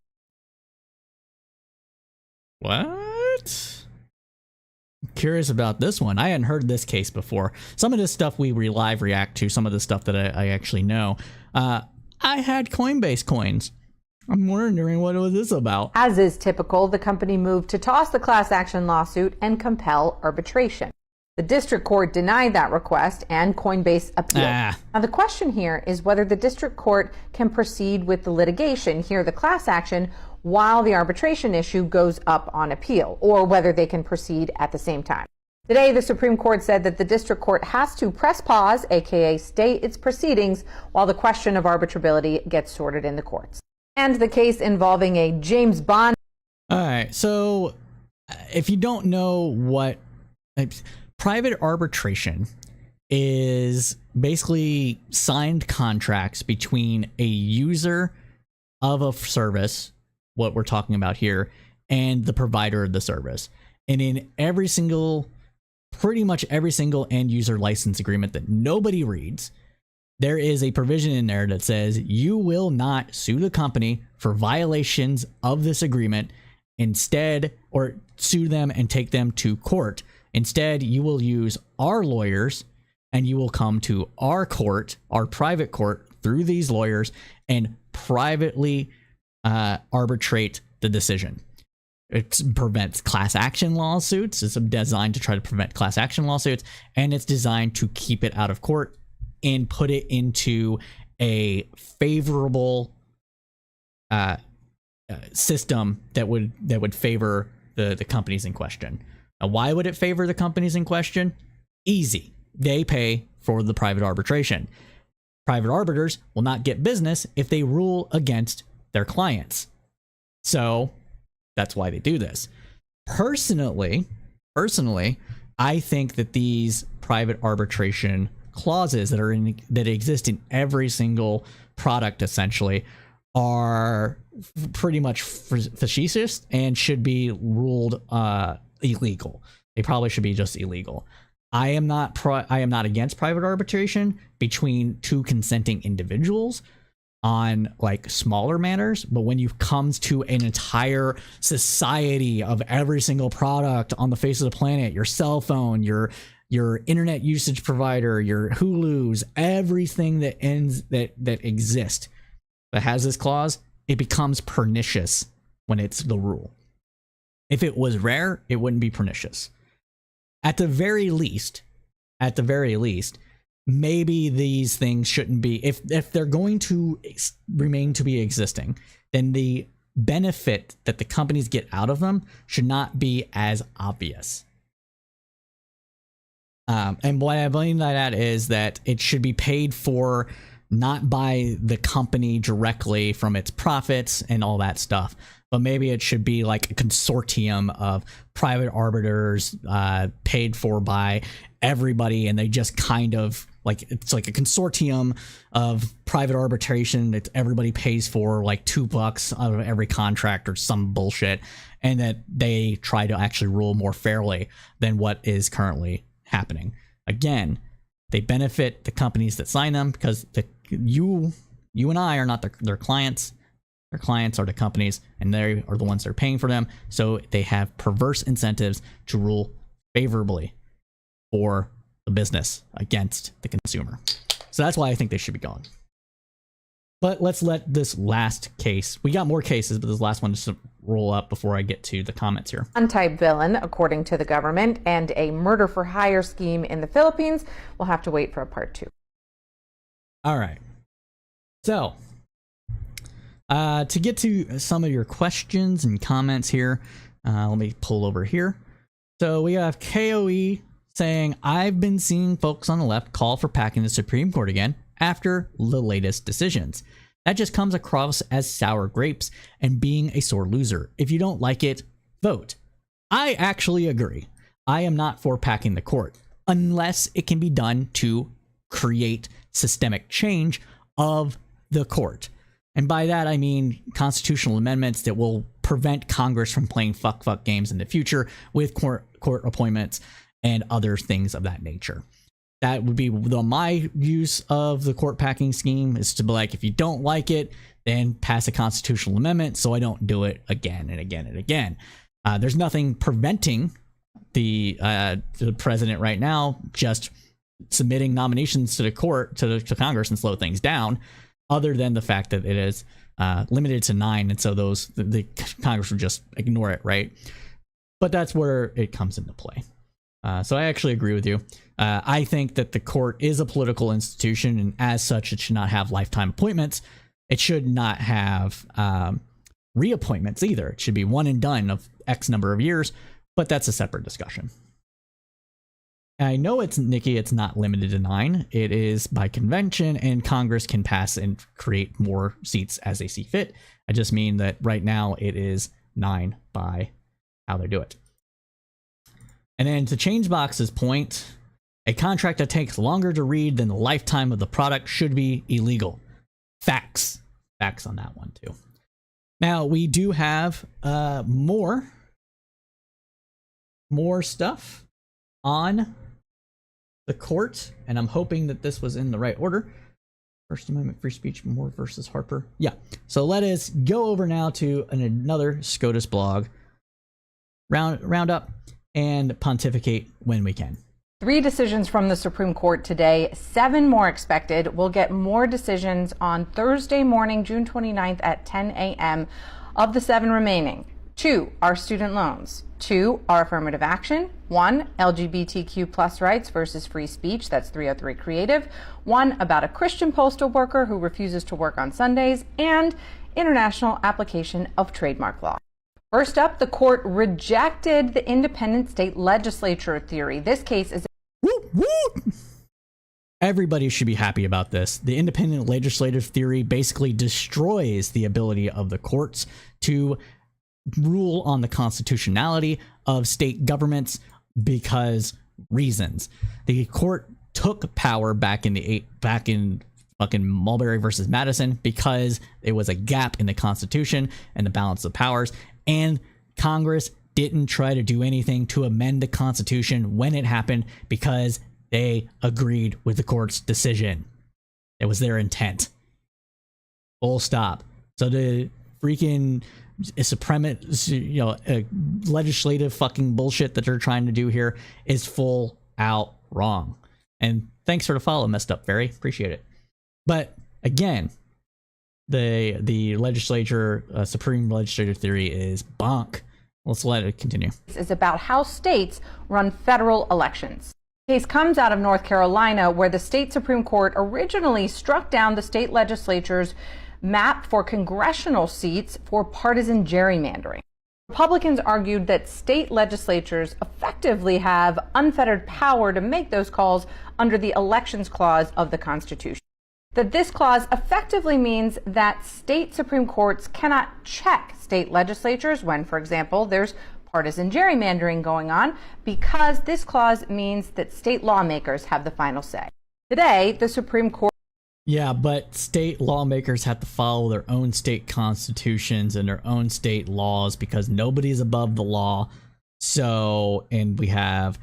What? I'm curious about this one. I hadn't heard this case before. Some of this stuff we live react to, some of the stuff that I actually know. I had Coinbase coins. I'm wondering what was this about. As is typical, the company moved to toss the class action lawsuit and compel arbitration. The district court denied that request and Coinbase appealed. Now the question here is whether the district court can proceed with the litigation, here the class action, while the arbitration issue goes up on appeal, or whether they can proceed at the same time. Today, the Supreme Court said that the district court has to press pause, aka stay its proceedings, while the question of arbitrability gets sorted in the courts. And the case involving a James Bond. All right, so if you don't know what private arbitration is, basically signed contracts between a user of a service, what we're talking about here, and the provider of the service. And in pretty much every single end user license agreement that nobody reads, there is a provision in there that says you will not sue the company for violations of this agreement or sue them and take them to court. Instead, you will use our lawyers and you will come to our court, our private court, through these lawyers and privately arbitrate the decision. It prevents class action lawsuits. It's designed to try to prevent class action lawsuits, and it's designed to keep it out of court and put it into a favorable system that would favor the companies in question. Now, why would it favor the companies in question? Easy. They pay for the private arbitration. Private arbiters will not get business if they rule against their clients. So that's why they do this. Personally, I think that these private arbitration clauses that exist in every single product essentially are pretty much facetious and should be ruled illegal. They probably should be just illegal. I am not against private arbitration between two consenting individuals on like smaller matters, but when you comes to an entire society of every single product on the face of the planet, your cell phone, your internet usage provider, your Hulu's, everything that exists that has this clause, it becomes pernicious when it's the rule. If it was rare, it wouldn't be pernicious. At the very least, maybe these things shouldn't be, if they're going to remain to be existing, then the benefit that the companies get out of them should not be as obvious. And what I blame that at is that it should be paid for not by the company directly from its profits and all that stuff, but maybe it should be like a consortium of private arbiters paid for by everybody, and they just kind of like, it's like a consortium of private arbitration that everybody pays for like $2 out of every contract or some bullshit, and that they try to actually rule more fairly than what is currently happening. Again, they benefit the companies that sign them because you and I are not their clients. Their clients are the companies, and they are the ones that are paying for them. So they have perverse incentives to rule favorably for the business against the consumer. So that's why I think they should be gone. But let's let this last case, we got more cases, but this last one just roll up before I get to the comments here. Type villain, according to the government, and a murder for hire scheme in the Philippines. We'll have to wait for a part 2. All right. So, to get to some of your questions and comments here, let me pull over here. So we have KOE saying, I've been seeing folks on the left call for packing the Supreme Court again after the latest decisions. That just comes across as sour grapes and being a sore loser. If you don't like it, vote. I actually agree. I am not for packing the court unless it can be done to create systemic change of the court. And by that, I mean constitutional amendments that will prevent Congress from playing fuck games in the future with court appointments and other things of that nature. That would be my use of the court packing scheme, is to be like, if you don't like it, then pass a constitutional amendment so I don't do it again and again and again. There's nothing preventing the president right now just submitting nominations to the court, to Congress, and slow things down, other than the fact that it is limited to 9, and so the Congress would just ignore it, right? But that's where it comes into play. So I actually agree with you. I think that the court is a political institution, and as such, it should not have lifetime appointments. It should not have reappointments either. It should be one and done of X number of years, but that's a separate discussion. I know Nikki, it's not limited to 9. It is by convention, and Congress can pass and create more seats as they see fit. I just mean that right now it is 9 by how they do it. And then to Changebox's point, a contract that takes longer to read than the lifetime of the product should be illegal. Facts. Facts on that one too. Now we do have more stuff on the court, and I'm hoping that this was in the right order. First Amendment free speech, Moore versus Harper. Yeah. So let us go over now to another SCOUTS blog, Roundup, and pontificate when we can. 3 decisions from the Supreme Court today, 7 more expected. We'll get more decisions on Thursday morning, June 29th at 10 a.m. Of the 7 remaining, 2 are student loans, 2 are affirmative action, 1 LGBTQ plus rights versus free speech, that's 303 Creative, 1 about a Christian postal worker who refuses to work on Sundays, and international application of trademark law. First up, the court rejected the independent state legislature theory. This case is... Whoop, whoop. Everybody should be happy about this. The independent legislative theory basically destroys the ability of the courts to rule on the constitutionality of state governments because reasons. The court took power back in fucking Mulberry versus Madison because it was a gap in the Constitution and the balance of powers. And Congress didn't try to do anything to amend the Constitution when it happened because they agreed with the court's decision. It was their intent. Full stop. So the freaking legislative fucking bullshit that they're trying to do here is full out wrong. And thanks for the follow, Messed Up Fairy. Appreciate it. But again, the legislature, supreme legislative theory is bonk. Let's let it continue. This is about how states run federal elections. Case comes out of North Carolina, where the state Supreme Court originally struck down the state legislature's map for congressional seats for partisan gerrymandering. Republicans argued that state legislatures effectively have unfettered power to make those calls under the Elections Clause of the Constitution. That this clause effectively means that state Supreme Courts cannot check state legislatures when, for example, there's partisan gerrymandering going on, because this clause means that state lawmakers have the final say. Today, the Supreme Court... Yeah, but state lawmakers have to follow their own state constitutions and their own state laws because nobody's above the law. So, and we have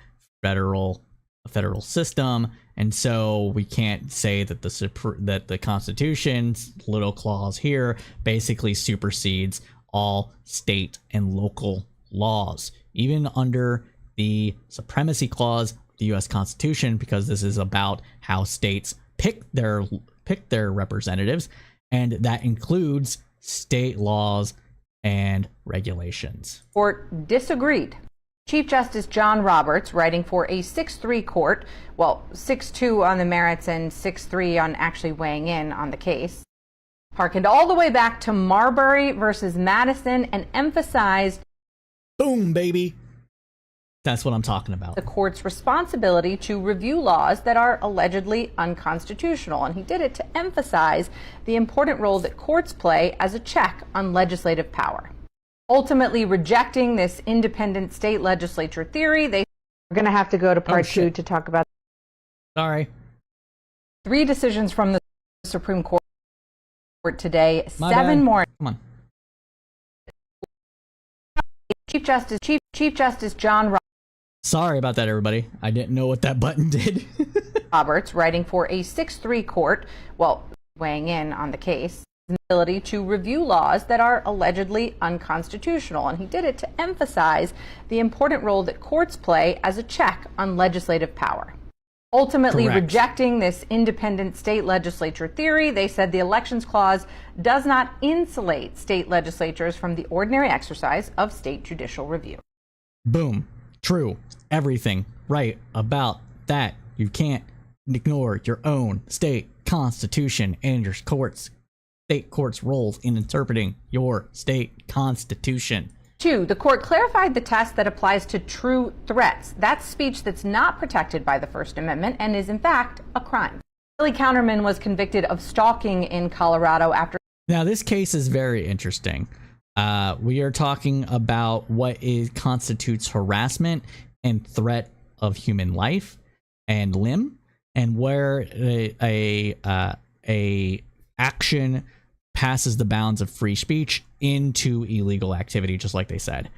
a federal system, and so we can't say that the Constitution's little clause here basically supersedes all state and local laws, even under the Supremacy Clause of the U.S. Constitution, because this is about how states pick their representatives, and that includes state laws and regulations. Court disagreed. Chief Justice John Roberts, writing for a 6-3 court, well, 6-2 on the merits and 6-3 on actually weighing in on the case, harkened all the way back to Marbury versus Madison and emphasized, boom, baby. That's what I'm talking about. The court's responsibility to review laws that are allegedly unconstitutional. And he did it to emphasize the important role that courts play as a check on legislative power. Ultimately rejecting this independent state legislature theory, we're going to have to go to part 2 to talk about. Sorry. 3 decisions from the Supreme Court today, My 7 bad. more. Come on. Chief Justice John Roberts. Sorry about that, everybody. I didn't know what that button did. Roberts, writing for a 6-3 court, well, weighing in on the case, the ability to review laws that are allegedly unconstitutional. And he did it to emphasize the important role that courts play as a check on legislative power. Ultimately Correct. rejecting this independent state legislature theory, they said the Elections Clause does not insulate state legislatures from the ordinary exercise of state judicial review. Boom. True. Everything right about that. You can't ignore your own state constitution and your state court's roles in interpreting your state constitution. 2, the court clarified the test that applies to true threats. That's speech that's not protected by the First Amendment and is, in fact, a crime. Billy Counterman was convicted of stalking in Colorado after... Now, this case is very interesting. We are talking about what constitutes harassment and threat of human life and limb, and where a action passes the bounds of free speech into illegal activity, just like they said.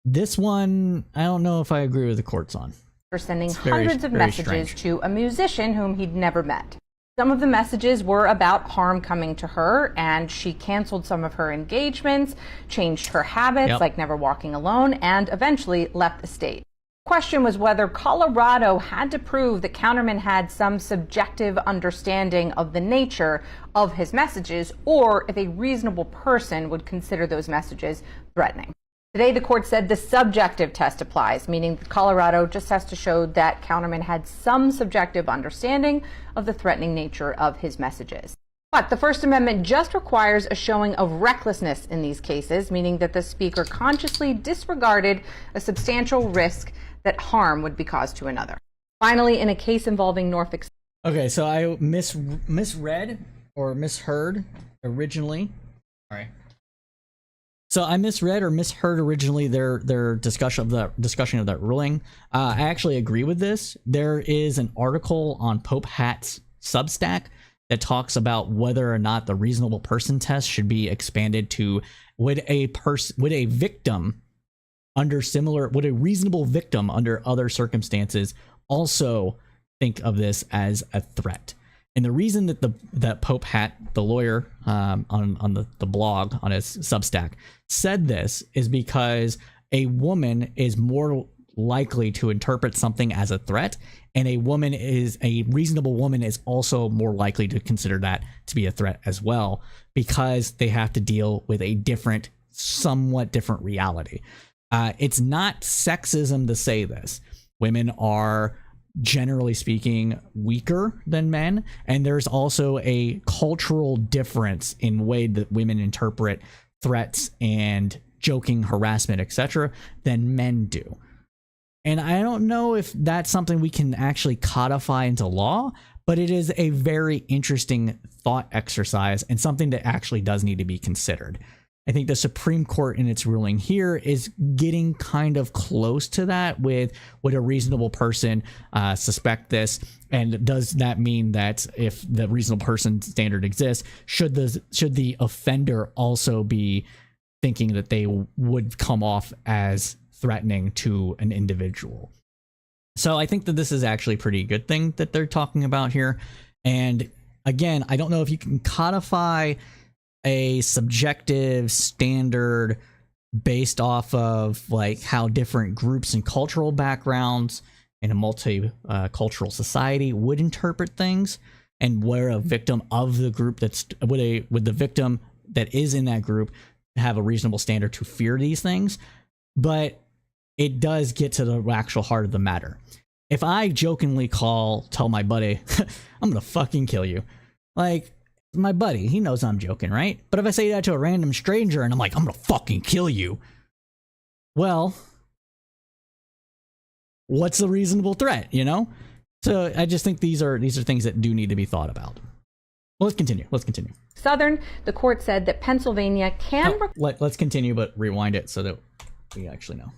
This one, I don't know if I agree with the courts on. For sending hundreds of messages strange. to a musician whom he'd never met. Some of the messages were about harm coming to her, and she canceled some of her engagements, changed her habits, like never walking alone, and eventually left the state. The question was whether Colorado had to prove that Counterman had some subjective understanding of the nature of his messages, or if a reasonable person would consider those messages threatening. Today, the court said the subjective test applies, meaning that Colorado just has to show that Counterman had some subjective understanding of the threatening nature of his messages. But the First Amendment just requires a showing of recklessness in these cases, meaning that the speaker consciously disregarded a substantial risk that harm would be caused to another. Finally, in a case involving Norfolk... Okay, so I misread or misheard originally. All right. So I misread or misheard originally their discussion of that ruling. I actually agree with this. There is an article on Pope Hat's Substack that talks about whether or not the reasonable person test should be expanded to would a reasonable victim under other circumstances also think of this as a threat. And the reason that Pope Hat, the lawyer on the blog on his Substack, said this is because a woman is more likely to interpret something as a threat, and a reasonable woman is also more likely to consider that to be a threat as well, because they have to deal with a somewhat different reality. It's not sexism to say this. Women are, generally speaking, weaker than men, and there's also a cultural difference in the way that women interpret threats and joking, harassment, etc. than men do. And I don't know if that's something we can actually codify into law, but it is a very interesting thought exercise and something that actually does need to be considered. I think the Supreme Court in its ruling here is getting kind of close to that with would a reasonable person suspect this, and does that mean that if the reasonable person standard exists, should the offender also be thinking that they would come off as threatening to an individual? So I think that this is actually a pretty good thing that they're talking about here. And again, I don't know if you can codify a subjective standard based off of like how different groups and cultural backgrounds in a multicultural society would interpret things, and where a victim of the group would the victim that is in that group have a reasonable standard to fear these things. But it does get to the actual heart of the matter. If I jokingly tell my buddy, I'm gonna fucking kill you, like, my buddy, he knows I'm joking, right? But if I say that to a random stranger and I'm like, I'm gonna fucking kill you, well, what's the reasonable threat, you know? So I just think these are things that do need to be thought about. Well, let's continue. Southern, the court said that Pennsylvania can... Let's continue, but rewind it so that we actually know.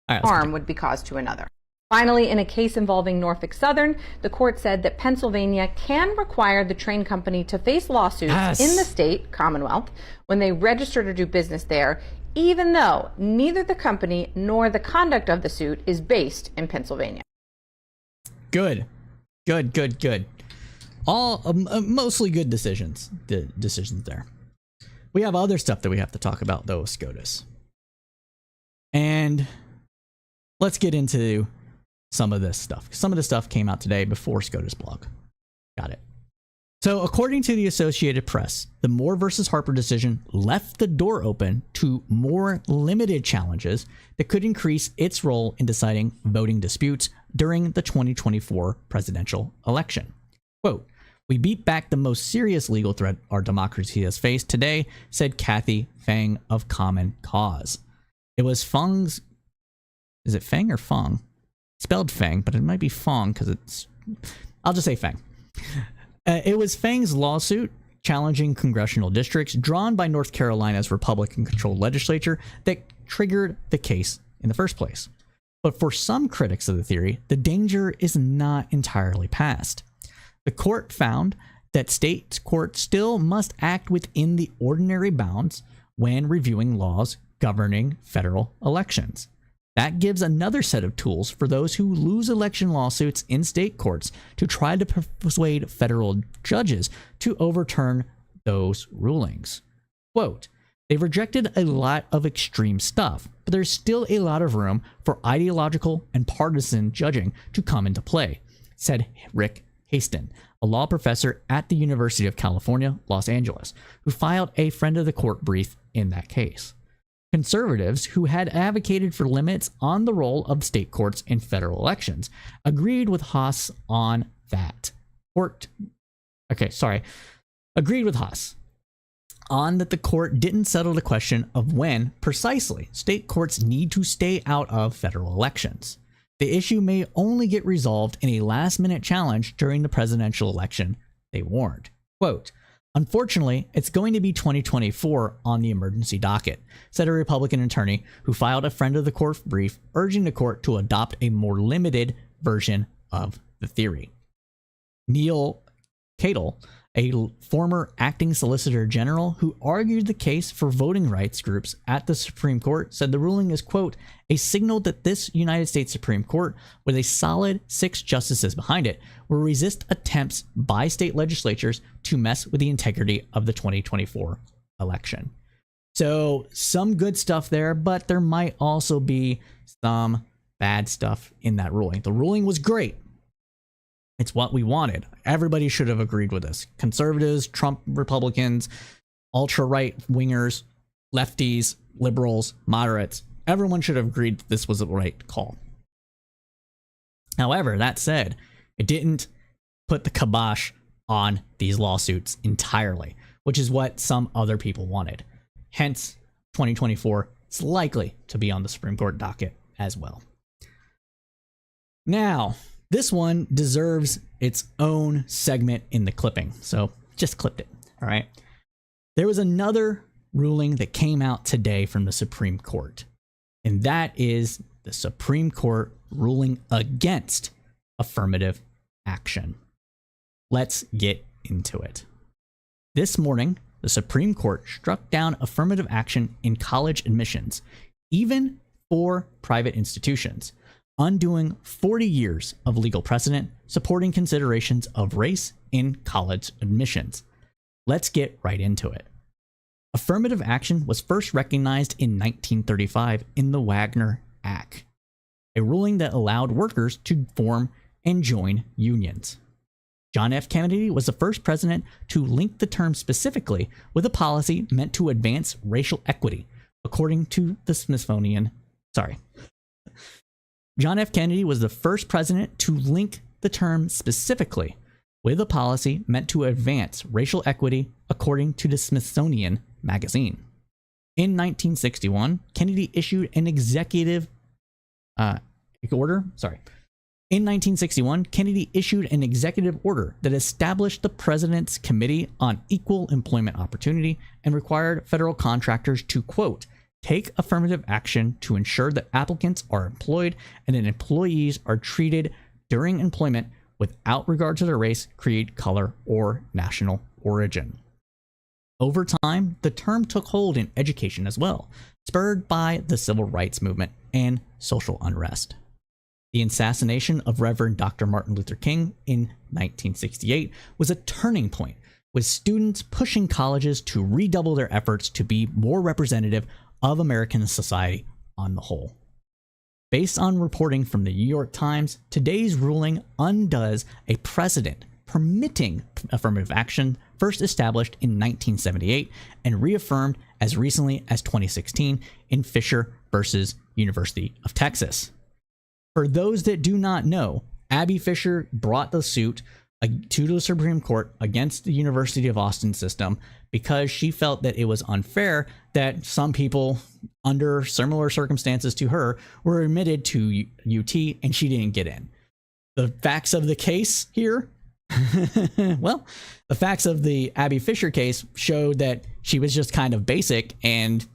All right, harm would be caused to another. Finally, in a case involving Norfolk Southern, the court said that Pennsylvania can require the train company to face lawsuits in the state, Commonwealth, when they register to do business there, even though neither the company nor the conduct of the suit is based in Pennsylvania. Good. All mostly good decisions there. We have other stuff that we have to talk about, though, with SCOUTS. And let's get into some of this stuff. Some of the stuff came out today before SCOTUS blog. Got it. So according to the Associated Press, the Moore versus Harper decision left the door open to more limited challenges that could increase its role in deciding voting disputes during the 2024 presidential election. Quote, "We beat back the most serious legal threat our democracy has faced today," said Kathy Fang of Common Cause. It was Fang's... Is it Fang or Fong? Spelled Fang, but it might be Fong because it's... I'll just say Fang. It was Fang's lawsuit challenging congressional districts drawn by North Carolina's Republican-controlled legislature that triggered the case in the first place. But for some critics of the theory, the danger is not entirely past. The court found that state courts still must act within the ordinary bounds when reviewing laws governing federal elections. That gives another set of tools for those who lose election lawsuits in state courts to try to persuade federal judges to overturn those rulings. Quote, "They've rejected a lot of extreme stuff, but there's still a lot of room for ideological and partisan judging to come into play," said Rick Haston, a law professor at the University of California, Los Angeles, who filed a friend of the court brief in that case. Conservatives who had advocated for limits on the role of state courts in federal elections agreed with Haas on that. Agreed with Haas on that the court didn't settle the question of when precisely state courts need to stay out of federal elections. The issue may only get resolved in a last-minute challenge during the presidential election, they warned. Quote, "Unfortunately, it's going to be 2024 on the emergency docket," said a Republican attorney who filed a friend of the court brief urging the court to adopt a more limited version of the theory. Neil Catel, a former acting solicitor general who argued the case for voting rights groups at the Supreme Court, said the ruling is, quote, "a signal that this United States Supreme Court, with a solid 6 justices behind it, will resist attempts by state legislatures to mess with the integrity of the 2024 election." So some good stuff there, but there might also be some bad stuff in that ruling. The ruling was great. It's what we wanted. Everybody should have agreed with this. Conservatives, Trump Republicans, ultra-right wingers, lefties, liberals, moderates. Everyone should have agreed that this was the right call. However, that said, it didn't put the kibosh on these lawsuits entirely, which is what some other people wanted. Hence, 2024 is likely to be on the Supreme Court docket as well. Now, this one deserves its own segment in the clipping, so just clipped it, all right? There was another ruling that came out today from the Supreme Court, and that is the Supreme Court ruling against affirmative action. Let's get into it. This morning, the Supreme Court struck down affirmative action in college admissions, even for private institutions, undoing 40 years of legal precedent supporting considerations of race in college admissions. Let's get right into it. Affirmative action was first recognized in 1935 in the Wagner Act, a ruling that allowed workers to form and join unions. John F. Kennedy was the first president to link the term specifically with a policy meant to advance racial equity, according to the Smithsonian. John F. Kennedy was the first president to link the term specifically with a policy meant to advance racial equity, according to the Smithsonian magazine. In 1961, Kennedy issued an executive order. In 1961, Kennedy issued an executive order that established the President's Committee on Equal Employment Opportunity and required federal contractors to, quote, take affirmative action to ensure that applicants are employed and that employees are treated during employment without regard to their race, creed, color, or national origin. Over time, the term took hold in education as well, spurred by the civil rights movement and social unrest. The assassination of Reverend Dr. Martin Luther King in 1968 was a turning point, with students pushing colleges to redouble their efforts to be more representative of American society on the whole. Based on reporting from the New York Times, today's ruling undoes a precedent permitting affirmative action first established in 1978 and reaffirmed as recently as 2016 in Fisher versus University of Texas. For those that do not know, Abby Fisher brought the suit to the Supreme Court against the University of Austin system because she felt that it was unfair that some people under similar circumstances to her were admitted to UT and she didn't get in. The facts of the case here, well, the facts of the Abby Fisher case showed that she was just kind of basic, and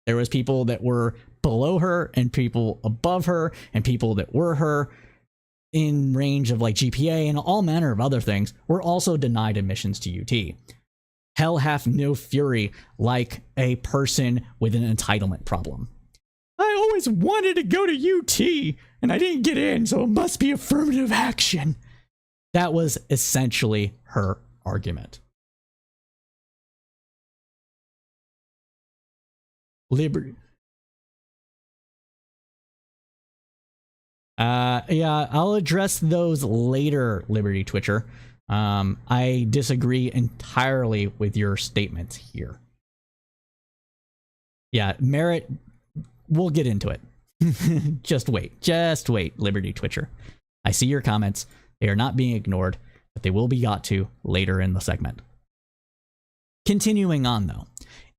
there was people that were below her and people above her and people that were her in range of like GPA and all manner of other things were also denied admissions to UT. Hell hath no fury like a person with an entitlement problem. I always wanted to go to UT and I didn't get in, so it must be affirmative action. That was essentially her argument. Liberty. Yeah, I'll address those later, Liberty Twitcher. I disagree entirely with your statements here. Yeah, merit, we'll get into it. Just wait, Liberty Twitcher. I see your comments. They are not being ignored, but they will be got to later in the segment. Continuing on, though.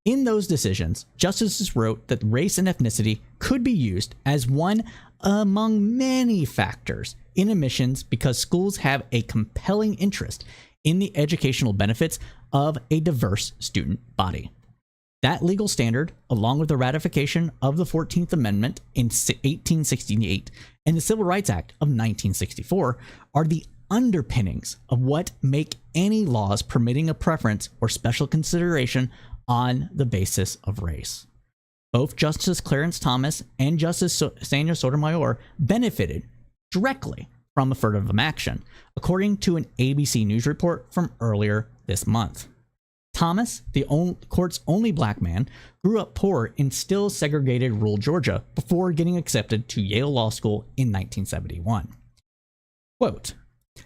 In those decisions, justices wrote that race and ethnicity could be used as one among many factors in admissions because schools have a compelling interest in the educational benefits of a diverse student body. That legal standard, along with the ratification of the 14th Amendment in 1868 and the Civil Rights Act of 1964, are the underpinnings of what make any laws permitting a preference or special consideration on the basis of race. Both Justice Clarence Thomas and Justice Sonia Sotomayor benefited directly from affirmative action, according to an ABC News report from earlier this month. Thomas, the court's only black man, grew up poor in still segregated rural Georgia before getting accepted to Yale Law School in 1971. Quote,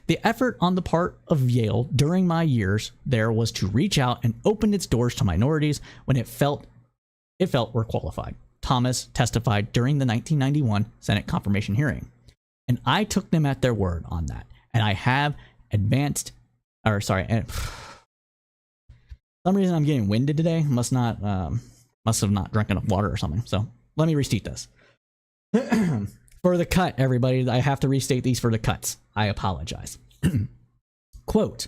"The effort on the part of Yale during my years there was to reach out and open its doors to minorities when it felt were qualified," Thomas testified during the 1991 Senate confirmation hearing. and I took them at their word on that. And I have advanced, or sorry, for some reason I'm getting winded today. Must have not drunk enough water or something. So let me restate this. For the cut, everybody, I have to restate these for the cuts. I apologize. Quote,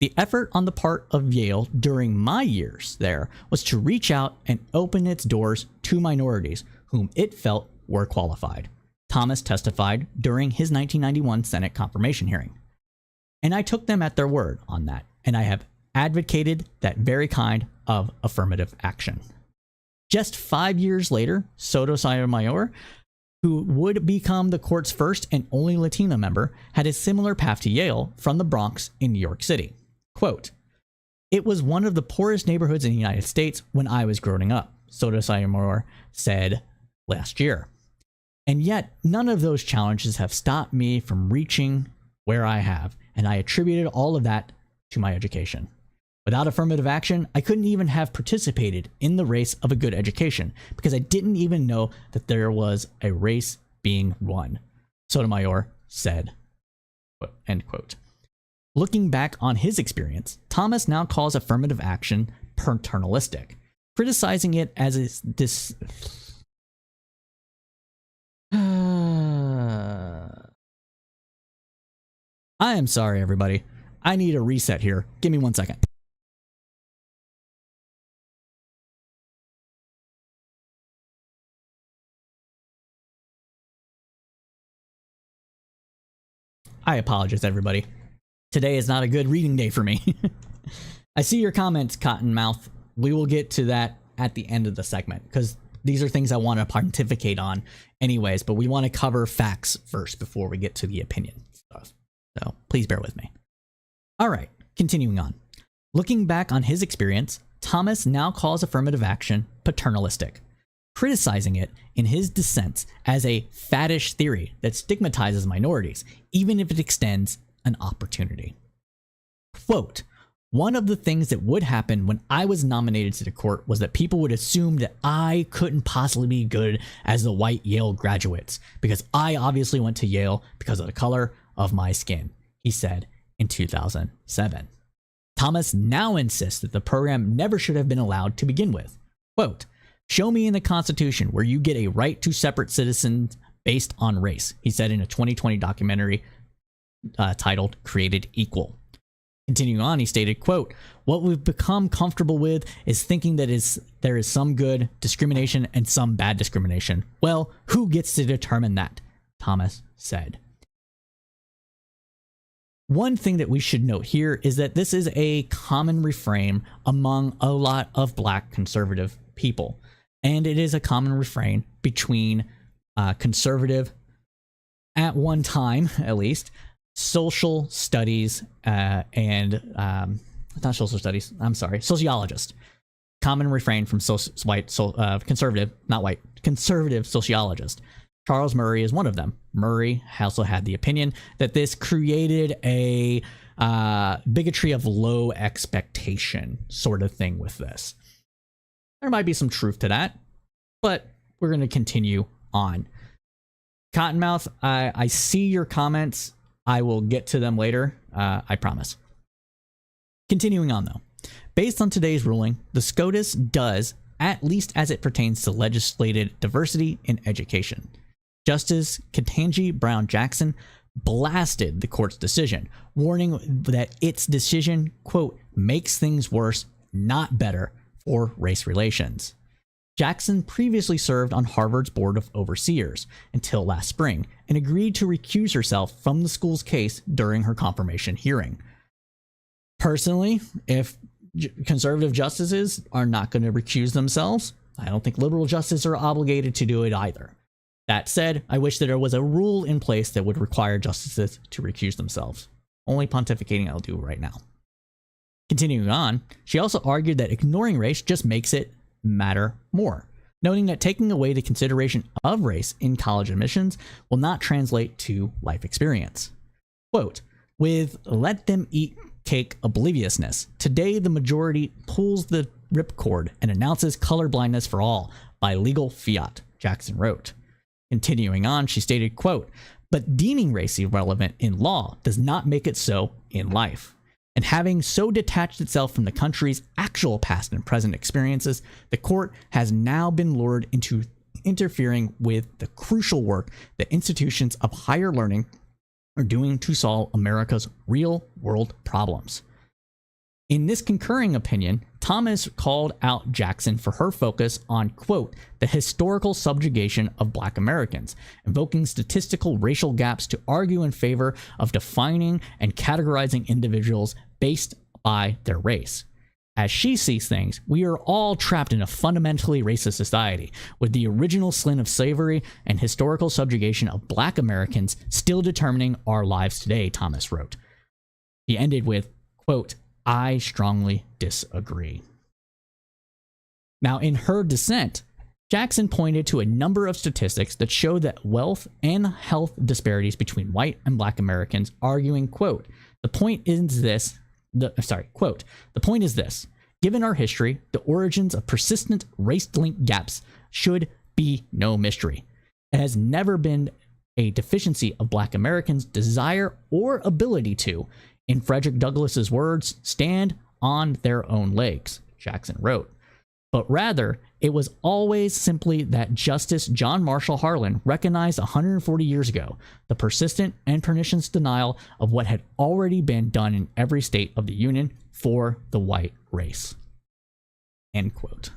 the effort on the part of Yale during my years there was to reach out and open its doors to minorities whom it felt were qualified. Thomas testified during his 1991 Senate confirmation hearing. And I took them at their word on that, and I have advocated that very kind of affirmative action. Just 5 years later, Sotomayor, who would become the court's first and only Latina member, had a similar path to Yale from the Bronx in New York City. Quote, it was one of the poorest neighborhoods in the United States when I was growing up, Sotomayor said last year. And yet, none of those challenges have stopped me from reaching where I have, and I attributed all of that to my education. Without affirmative action, I couldn't even have participated in the race of a good education because I didn't even know that there was a race being won, Sotomayor said, end quote. Looking back on his experience, Thomas now calls affirmative action paternalistic, criticizing it as this... I am sorry, everybody. I need a reset here. Give me 1 second. I apologize, everybody. Today is not a good reading day for me. I see your comments, Cottonmouth. We will get to that at the end of the segment, because these are things I want to pontificate on anyways, but we want to cover facts first before we get to the opinion stuff. So please bear with me. All right, continuing on. Looking back on his experience, Thomas now calls affirmative action paternalistic, criticizing it in his dissents as a faddish theory that stigmatizes minorities, even if it extends an opportunity. Quote, one of the things that would happen when I was nominated to the court was that people would assume that I couldn't possibly be good as the white Yale graduates because I obviously went to Yale because of the color of my skin, he said in 2007. Thomas now insists that the program never should have been allowed to begin with. Quote, show me in the Constitution where you get a right to separate citizens based on race, he said in a 2020 documentary titled Created Equal. Continuing on, he stated, quote, what we've become comfortable with is thinking that there is some good discrimination and some bad discrimination. Well, who gets to determine that? Thomas said. One thing that we should note here is that this is a common refrain among a lot of black conservative people. And it is a common refrain between conservative, at one time at least, social studies and not social studies, I'm sorry, sociologist. Common refrain from conservative sociologist. Charles Murray is one of them. Murray also had the opinion that this created a bigotry of low expectation sort of thing with this. There might be some truth to that, but we're going to continue on. Cottonmouth, I see your comments. I will get to them later, I promise. Continuing on, though. Based on today's ruling, the SCOUTS does, at least as it pertains to legislated diversity in education. Justice Ketanji Brown Jackson blasted the court's decision, warning that its decision, quote, makes things worse, not better, for race relations. Jackson previously served on Harvard's Board of Overseers until last spring and agreed to recuse herself from the school's case during her confirmation hearing. Personally, if conservative justices are not going to recuse themselves, I don't think liberal justices are obligated to do it either. That said, I wish that there was a rule in place that would require justices to recuse themselves. Only pontificating I'll do right now. Continuing on, she also argued that ignoring race just makes it matter more, noting that taking away the consideration of race in college admissions will not translate to life experience. Quote, with let them eat cake obliviousness, today the majority pulls the ripcord and announces colorblindness for all by legal fiat, Jackson wrote. Continuing on, she stated, quote, But deeming race irrelevant in law does not make it so in life. And having so detached itself from the country's actual past and present experiences, the court has now been lured into interfering with the crucial work that institutions of higher learning are doing to solve America's real-world problems. In this concurring opinion, Thomas called out Jackson for her focus on, quote, the historical subjugation of Black Americans, invoking statistical racial gaps to argue in favor of defining and categorizing individuals based by their race. As she sees things, we are all trapped in a fundamentally racist society, with the original sin of slavery and historical subjugation of Black Americans still determining our lives today, Thomas wrote. He ended with, quote, I strongly disagree. Now, in her dissent, Jackson pointed to a number of statistics that show that wealth and health disparities between white and Black Americans, arguing, quote, the point is this, given our history, the origins of persistent race-linked gaps should be no mystery. It has never been a deficiency of Black Americans' desire or ability to, in Frederick Douglass's words, stand on their own legs, Jackson wrote. But rather, it was always simply that Justice John Marshall Harlan recognized 140 years ago the persistent and pernicious denial of what had already been done in every state of the Union for the white race. End quote.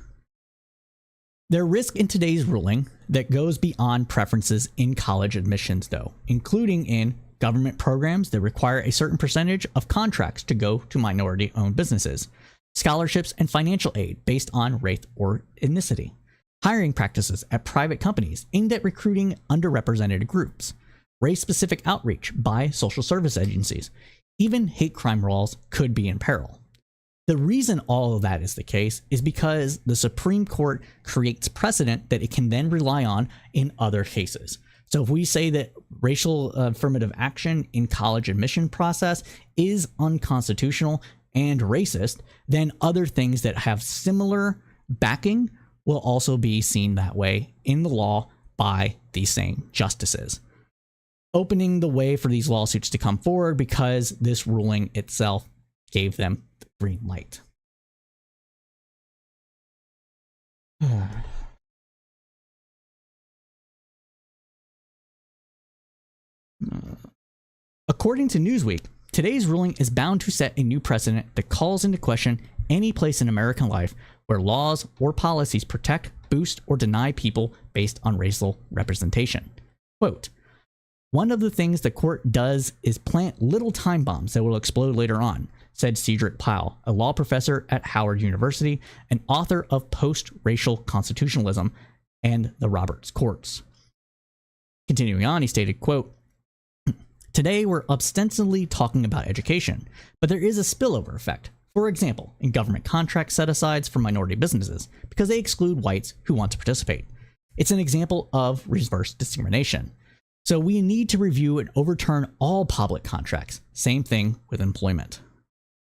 There are risks in today's ruling that goes beyond preferences in college admissions, though, including in government programs that require a certain percentage of contracts to go to minority-owned businesses, scholarships and financial aid based on race or ethnicity, hiring practices at private companies aimed at recruiting underrepresented groups, race-specific outreach by social service agencies. Even hate crime laws could be in peril. The reason all of that is the case is because the Supreme Court creates precedent that it can then rely on in other cases. So if we say that racial affirmative action in college admission process is unconstitutional and racist, then other things that have similar backing will also be seen that way in the law by these same justices, opening the way for these lawsuits to come forward because this ruling itself gave them the green light. According to Newsweek, today's ruling is bound to set a new precedent that calls into question any place in American life where laws or policies protect, boost, or deny people based on racial representation. Quote, one of the things the court does is plant little time bombs that will explode later on, said Cedric Powell, a law professor at Howard University and author of Post-Racial Constitutionalism and the Roberts Courts. Continuing on, he stated, quote, today we're ostensibly talking about education, but there is a spillover effect. For example, in government contract set-asides for minority businesses, because they exclude whites who want to participate. It's an example of reverse discrimination. So we need to review and overturn all public contracts. Same thing with employment.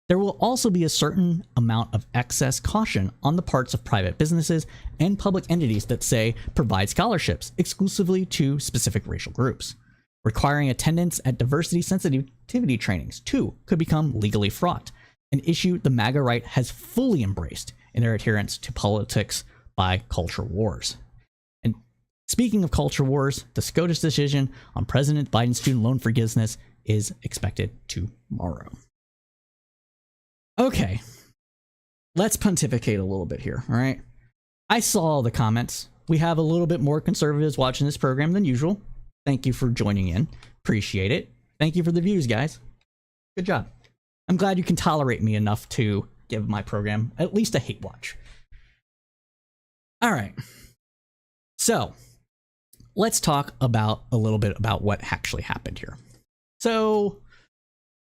There will also be a certain amount of excess caution on the parts of private businesses and public entities that say provide scholarships exclusively to specific racial groups. Requiring attendance at diversity sensitivity trainings, too, could become legally fraught, an issue the MAGA right has fully embraced in their adherence to politics by culture wars. And speaking of culture wars, the SCOUTS decision on President Biden's student loan forgiveness is expected tomorrow. Okay, let's pontificate a little bit here, all right? I saw the comments. We have a little bit more conservatives watching this program than usual. Thank you for joining in. Appreciate it. Thank you for the views, guys. Good job. I'm glad you can tolerate me enough to give my program at least a hate watch. All right. So let's talk about a little bit about what actually happened here. So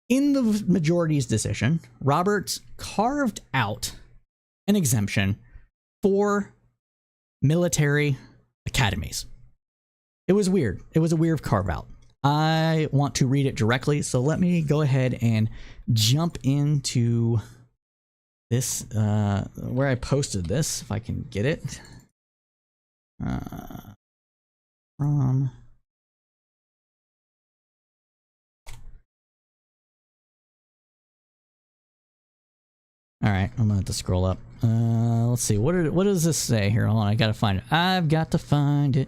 in the majority's decision, Roberts carved out an exemption for military academies. It was weird. It was a weird carve out. I want to read it directly, so let me go ahead and jump into this, where I posted this, if I can get it. From All right, I'm gonna have to scroll up. Let's see. What does this say here? Hold on, I gotta find it. I've got to find it.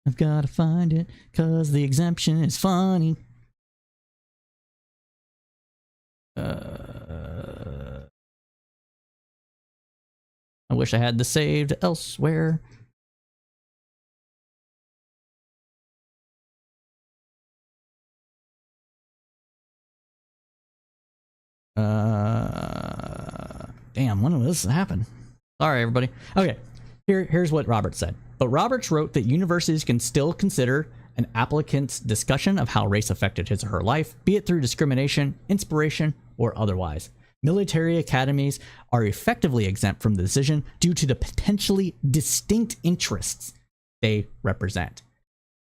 I've got to find it because the exemption is funny. I wish I had this saved elsewhere. Damn, when will this happen? Sorry, everybody. Okay, here's what Roberts said. But Roberts wrote that universities can still consider an applicant's discussion of how race affected his or her life, be it through discrimination, inspiration, or otherwise. Military academies are effectively exempt from the decision due to the potentially distinct interests they represent.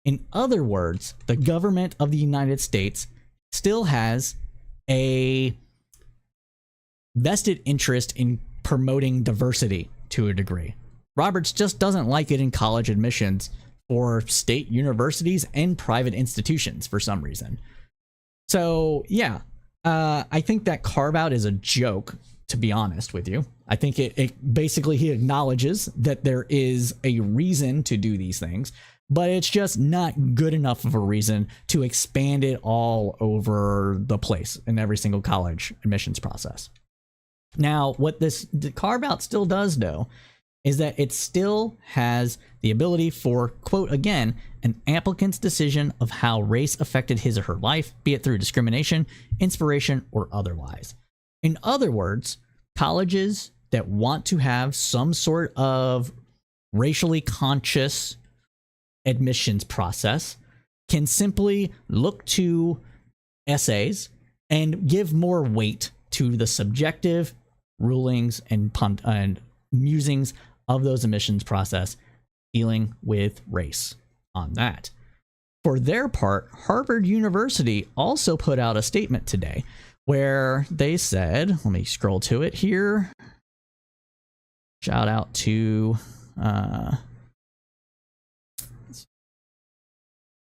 In other words, the government of the United States still has a vested interest in promoting diversity to a degree. Roberts just doesn't like it in college admissions for state universities and private institutions for some reason. So yeah, I think that carve out is a joke, to be honest with you. I think it basically, he acknowledges that there is a reason to do these things, but it's just not good enough of a reason to expand it all over the place in every single college admissions process. Now, what this carve out still does, though, is that it still has the ability for, quote again, an applicant's decision of how race affected his or her life, be it through discrimination, inspiration, or otherwise. In other words, colleges that want to have some sort of racially conscious admissions process can simply look to essays and give more weight to the subjective rulings and musings of those admissions process dealing with race on that. For their part, Harvard University also put out a statement today where they said, let me scroll to it here. Shout out to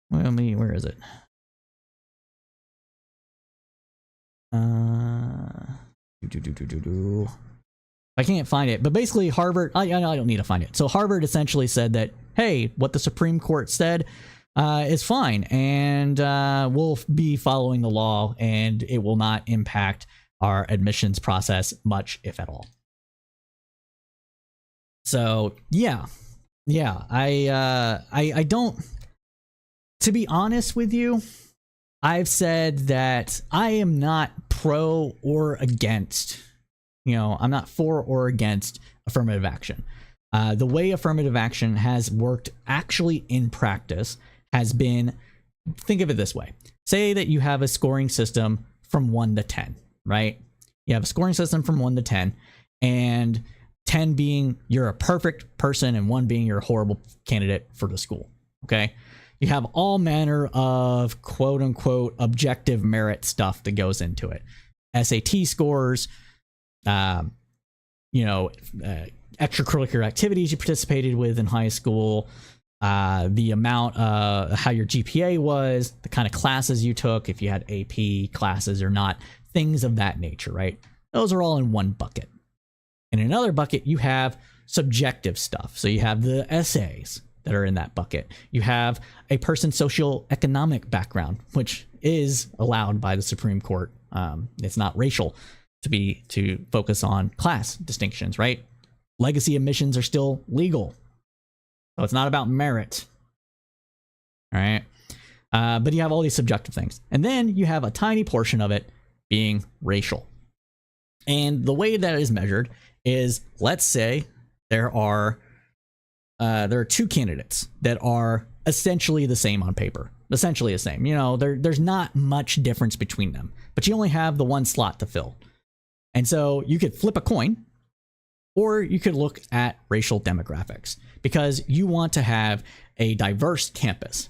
where is it? I can't find it, but basically Harvard, I don't need to find it. So Harvard essentially said that, hey, what the Supreme Court said is fine, and we'll be following the law, and it will not impact our admissions process much, if at all. So yeah, I don't, to be honest with you, I've said that I am not pro or against, I'm not for or against affirmative action. The way affirmative action has worked actually in practice has been, think of it this way. Say that you have a scoring system from 1 to 10, right? You have a scoring system from 1 to 10, and 10 being you're a perfect person and 1 being you're a horrible candidate for the school, okay? You have all manner of quote unquote objective merit stuff that goes into it. SAT scores, extracurricular activities you participated with in high school, the amount, how your GPA was, the kind of classes you took, if you had AP classes or not, things of that nature, right? Those are all in one bucket. In another bucket, you have subjective stuff. So you have the essays that are in that bucket. You have a person's socioeconomic background, which is allowed by the Supreme Court. It's not racial to focus on class distinctions, right? Legacy admissions are still legal. So it's not about merit. All right. But you have all these subjective things. And then you have a tiny portion of it being racial. And the way that is measured is, let's say there are 2 candidates that are essentially the same on paper. Essentially the same. There's not much difference between them, but you only have the 1 slot to fill. And so you could flip a coin, or you could look at racial demographics, because you want to have a diverse campus.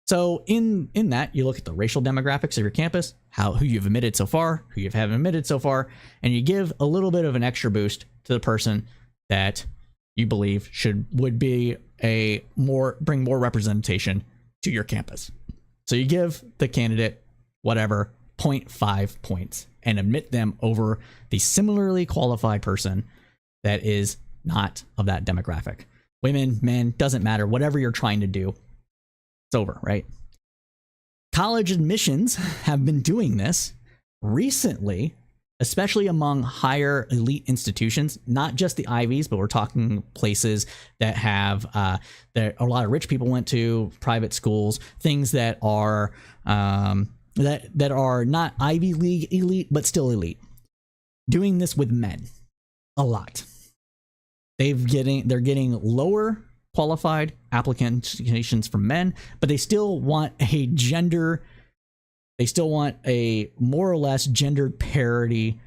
So in that, you look at the racial demographics of your campus, who you've admitted so far, who you haven't admitted so far, and you give a little bit of an extra boost to the person that you believe would be bring more representation to your campus. So you give the candidate whatever 0.5 points and admit them over the similarly qualified person that is not of that demographic. Women, men, doesn't matter. Whatever you're trying to do, it's over, right? College admissions have been doing this recently, especially among higher elite institutions, not just the Ivies, but we're talking places that have that a lot of rich people went to, private schools, things that are that are not Ivy League elite, but still elite. Doing this with men a lot. They're getting lower qualified applications from men, but they still want a more or less gendered parity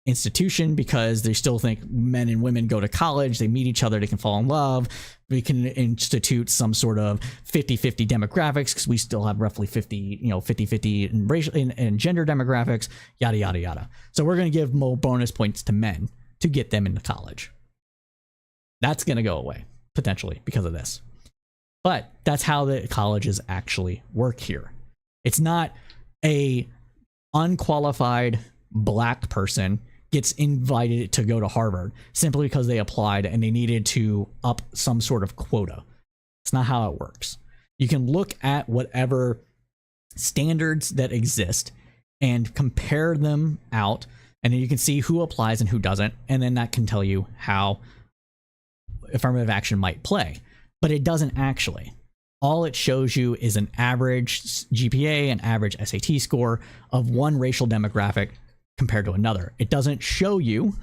institution because they still think men and women go to college, they meet each other, they can fall in love. We can institute some sort of 50-50 demographics because we still have roughly 50-50 in racial and gender demographics, yada, yada, yada. So we're going to give more bonus points to men to get them into college. That's going to go away potentially because of this. But that's how the colleges actually work here. It's not a unqualified black person gets invited to go to Harvard simply because they applied and they needed to up some sort of quota. It's not how it works. You can look at whatever standards that exist and compare them out, and then you can see who applies and who doesn't, and then that can tell you how affirmative action might play. But it doesn't actually. All it shows you is an average GPA, an average SAT score of one racial demographic compared to another. It doesn't show you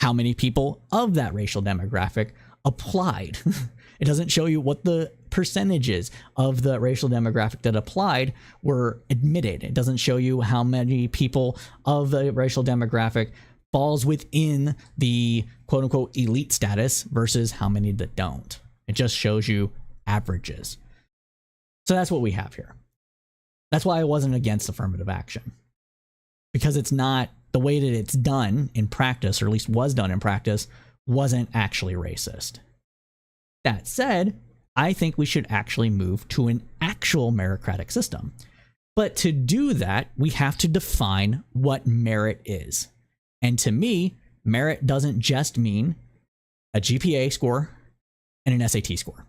how many people of that racial demographic applied. It doesn't show you what the percentages of the racial demographic that applied were admitted. It doesn't show you how many people of the racial demographic falls within the quote unquote elite status versus how many that don't. It just shows you averages. So that's what we have here. That's why I wasn't against affirmative action, because it's not the way that it's done in practice, or at least was done in practice, wasn't actually racist. That said, I think we should actually move to an actual meritocratic system. But to do that, we have to define what merit is. And to me, merit doesn't just mean a GPA score and an SAT score.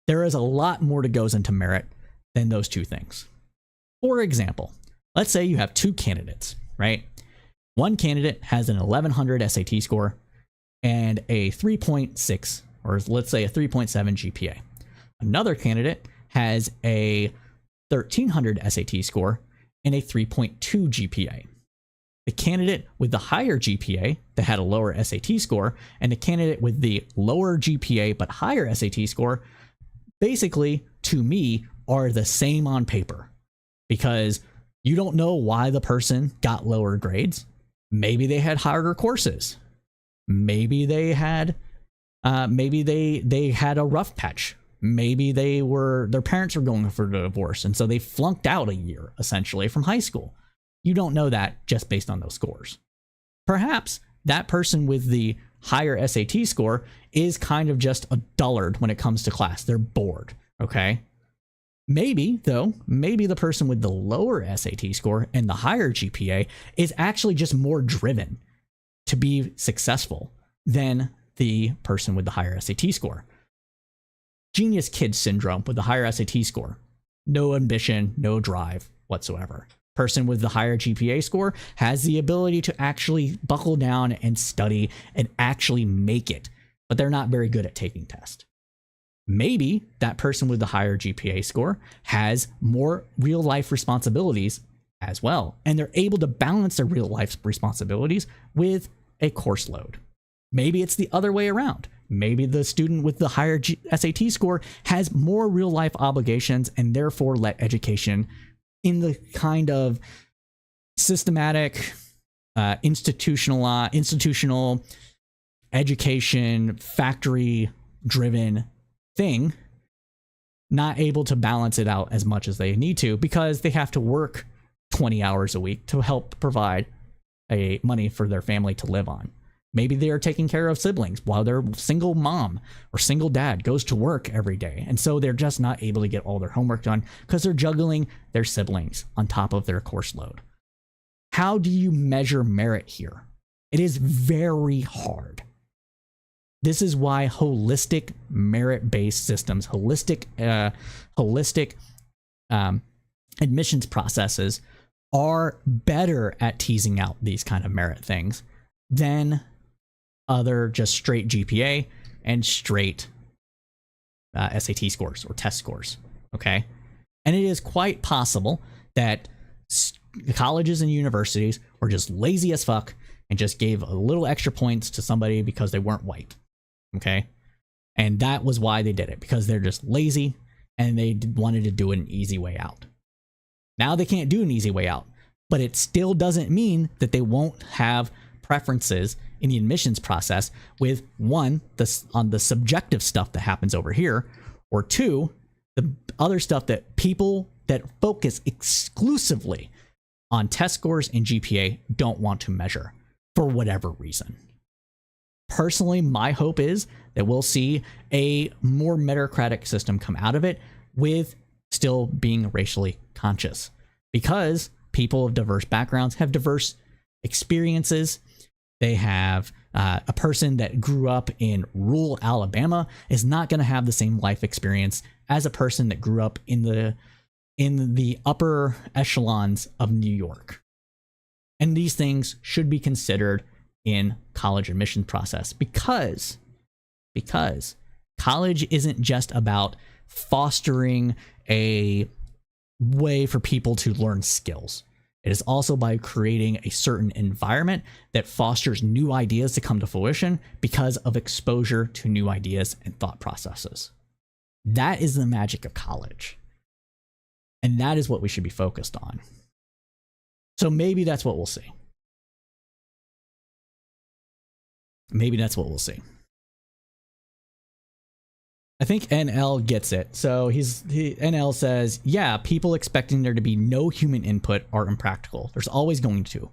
There is a lot more that goes into merit than those two things. For example, let's say you have two candidates, right? One candidate has an 1100 SAT score and a 3.6, or let's say a 3.7 GPA. Another candidate has a 1300 SAT score and a 3.2 GPA. The candidate with the higher GPA that had a lower SAT score and the candidate with the lower GPA but higher SAT score, basically, to me, are the same on paper, because you don't know why the person got lower grades. Maybe they had harder courses. Maybe they had a rough patch. Maybe their parents were going for a divorce, and so they flunked out a year essentially from high school. You don't know that just based on those scores. Perhaps that person with the higher SAT score is kind of just a dullard when it comes to class. They're bored, okay? Maybe the person with the lower SAT score and the higher GPA is actually just more driven to be successful than the person with the higher SAT score. Genius kid syndrome with the higher SAT score. No ambition, no drive whatsoever. Person with the higher GPA score has the ability to actually buckle down and study and actually make it, but they're not very good at taking tests. Maybe that person with the higher GPA score has more real life responsibilities as well, and they're able to balance their real life responsibilities with a course load. Maybe it's the other way around. Maybe the student with the higher SAT score has more real life obligations and therefore let education in the kind of systematic, institutional education, factory-driven thing, not able to balance it out as much as they need to because they have to work 20 hours a week to help provide money for their family to live on. Maybe they are taking care of siblings while their single mom or single dad goes to work every day. And so they're just not able to get all their homework done because they're juggling their siblings on top of their course load. How do you measure merit here? It is very hard. This is why holistic merit-based systems, holistic admissions processes are better at teasing out these kind of merit things than other just straight GPA and straight SAT scores or test scores. Okay. And it is quite possible that the colleges and universities were just lazy as fuck and just gave a little extra points to somebody because they weren't white. Okay. And that was why they did it, because they're just lazy and they wanted to do an easy way out. Now they can't do an easy way out, but it still doesn't mean that they won't have preferences in the admissions process with one, on the subjective stuff that happens over here, or two, the other stuff that people that focus exclusively on test scores and GPA don't want to measure for whatever reason. Personally, my hope is that we'll see a more meritocratic system come out of it with still being racially conscious, because people of diverse backgrounds have diverse experiences. They have a person that grew up in rural Alabama is not going to have the same life experience as a person that grew up in the upper echelons of New York. And these things should be considered in college admission process, because college isn't just about fostering a way for people to learn skills. It is also by creating a certain environment that fosters new ideas to come to fruition because of exposure to new ideas and thought processes. That is the magic of college. And that is what we should be focused on. So maybe that's what we'll see. Maybe that's what we'll see. I think NL gets it. So NL says, yeah, people expecting there to be no human input are impractical. There's always going to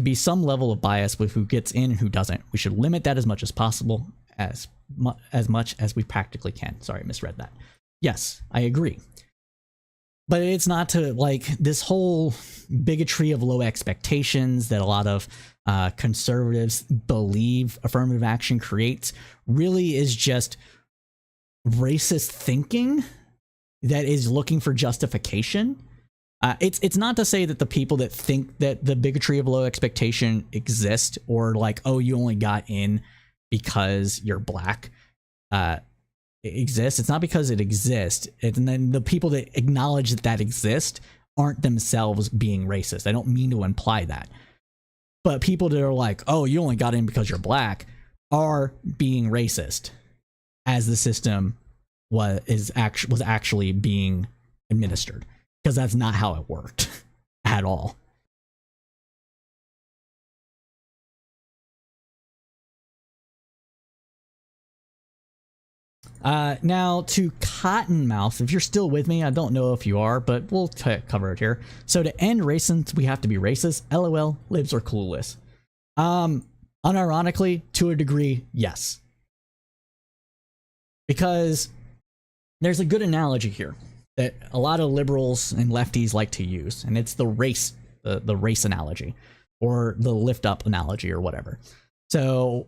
be some level of bias with who gets in and who doesn't. We should limit that as much as possible, as much as we practically can. Sorry, I misread that. Yes, I agree. But it's not to, like, this whole bigotry of low expectations that a lot of conservatives believe affirmative action creates really is just racist thinking that is looking for justification. It's not to say that the people that think that the bigotry of low expectation exist, or like, oh, you only got in because you're black, exists. It's not because it exists. And then the people that acknowledge that exists aren't themselves being racist. I don't mean to imply that. But people that are like, oh, you only got in because you're black, are being racist as the system was actually being administered, because that's not how it worked at all. Now to Cottonmouth, if you're still with me, I don't know if you are, but we'll cover it here. So to end racism, we have to be racist. LOL, libs are clueless. Unironically, to a degree, yes. Because there's a good analogy here that a lot of liberals and lefties like to use, and it's the race analogy, or the lift up analogy, or whatever. So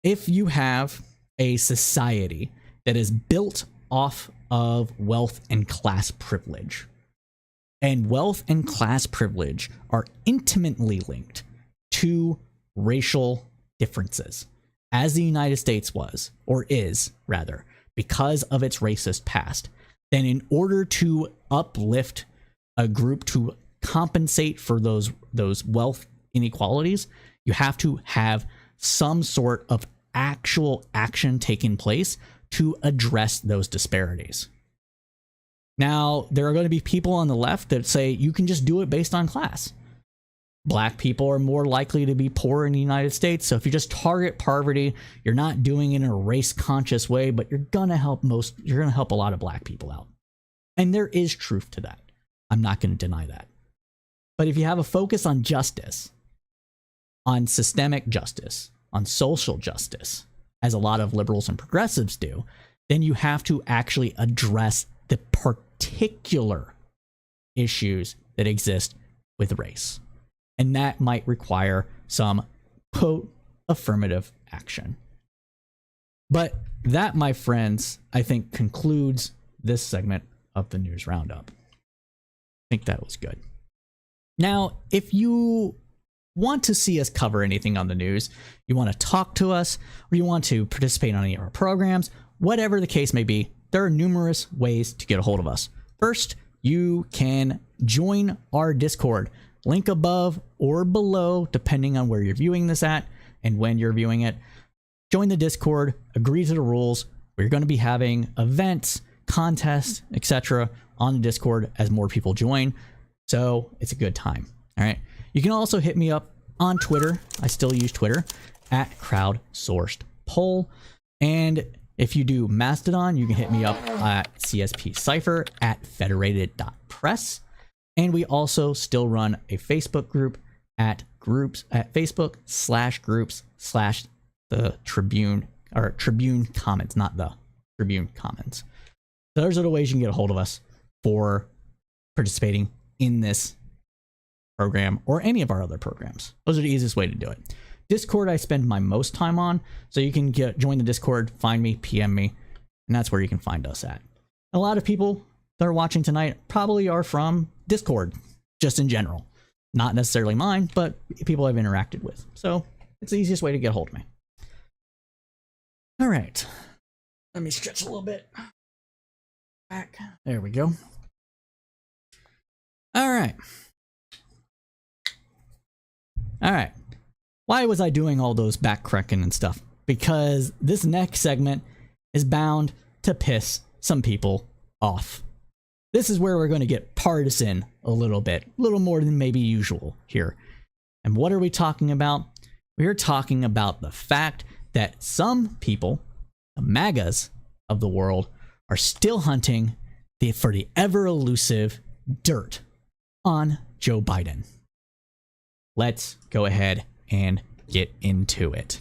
if you have a society that is built off of wealth and class privilege, and wealth and class privilege are intimately linked to racial differences, as the United States was, or is rather, because of its racist past, then in order to uplift a group to compensate for those wealth inequalities, you have to have some sort of actual action taking place to address those disparities. Now, there are going to be people on the left that say you can just do it based on class. Black people are more likely to be poor in the United States, so if you just target poverty, you're not doing it in a race-conscious way, but you're gonna help a lot of black people out. And there is truth to that. I'm not going to deny that. But if you have a focus on justice, on systemic justice, on social justice, as a lot of liberals and progressives do, then you have to actually address the particular issues that exist with race. and that might require some, quote, affirmative action. But that, my friends, I think concludes this segment of the News Roundup. I think that was good. Now, if you want to see us cover anything on the news, you want to talk to us, or you want to participate on any of our programs, whatever the case may be, there are numerous ways to get a hold of us. First, you can join our Discord. Link above or below, depending on where you're viewing this at and when you're viewing it. Join the Discord, agree to the rules. We're going to be having events, contests, etc. on the Discord as more people join. So it's a good time. All right. You can also hit me up on Twitter. I still use Twitter at crowdsourcedpoll. And if you do Mastodon, you can hit me up at CSP Cypher at federated.press. And we also still run a Facebook group at Facebook/groups/the Tribune, or Tribune Commons, not the Tribune Commons. So those are the ways you can get a hold of us for participating in this program or any of our other programs. Those are the easiest way to do it. Discord I spend my most time on, so you can join the Discord, find me, PM me, and that's where you can find us at. A lot of people that are watching tonight probably are from Discord, just in general. Not necessarily mine, but people I've interacted with. So it's the easiest way to get a hold of me. All right. Let me stretch a little bit. Back. There we go. All right. All right. Why was I doing all those back cracking and stuff? Because this next segment is bound to piss some people off. This is where we're going to get partisan a little bit, a little more than maybe usual here. And what are we talking about? We are talking about the fact that some people, the MAGAs of the world, are still hunting for the ever elusive dirt on Joe Biden. Let's go ahead and get into it.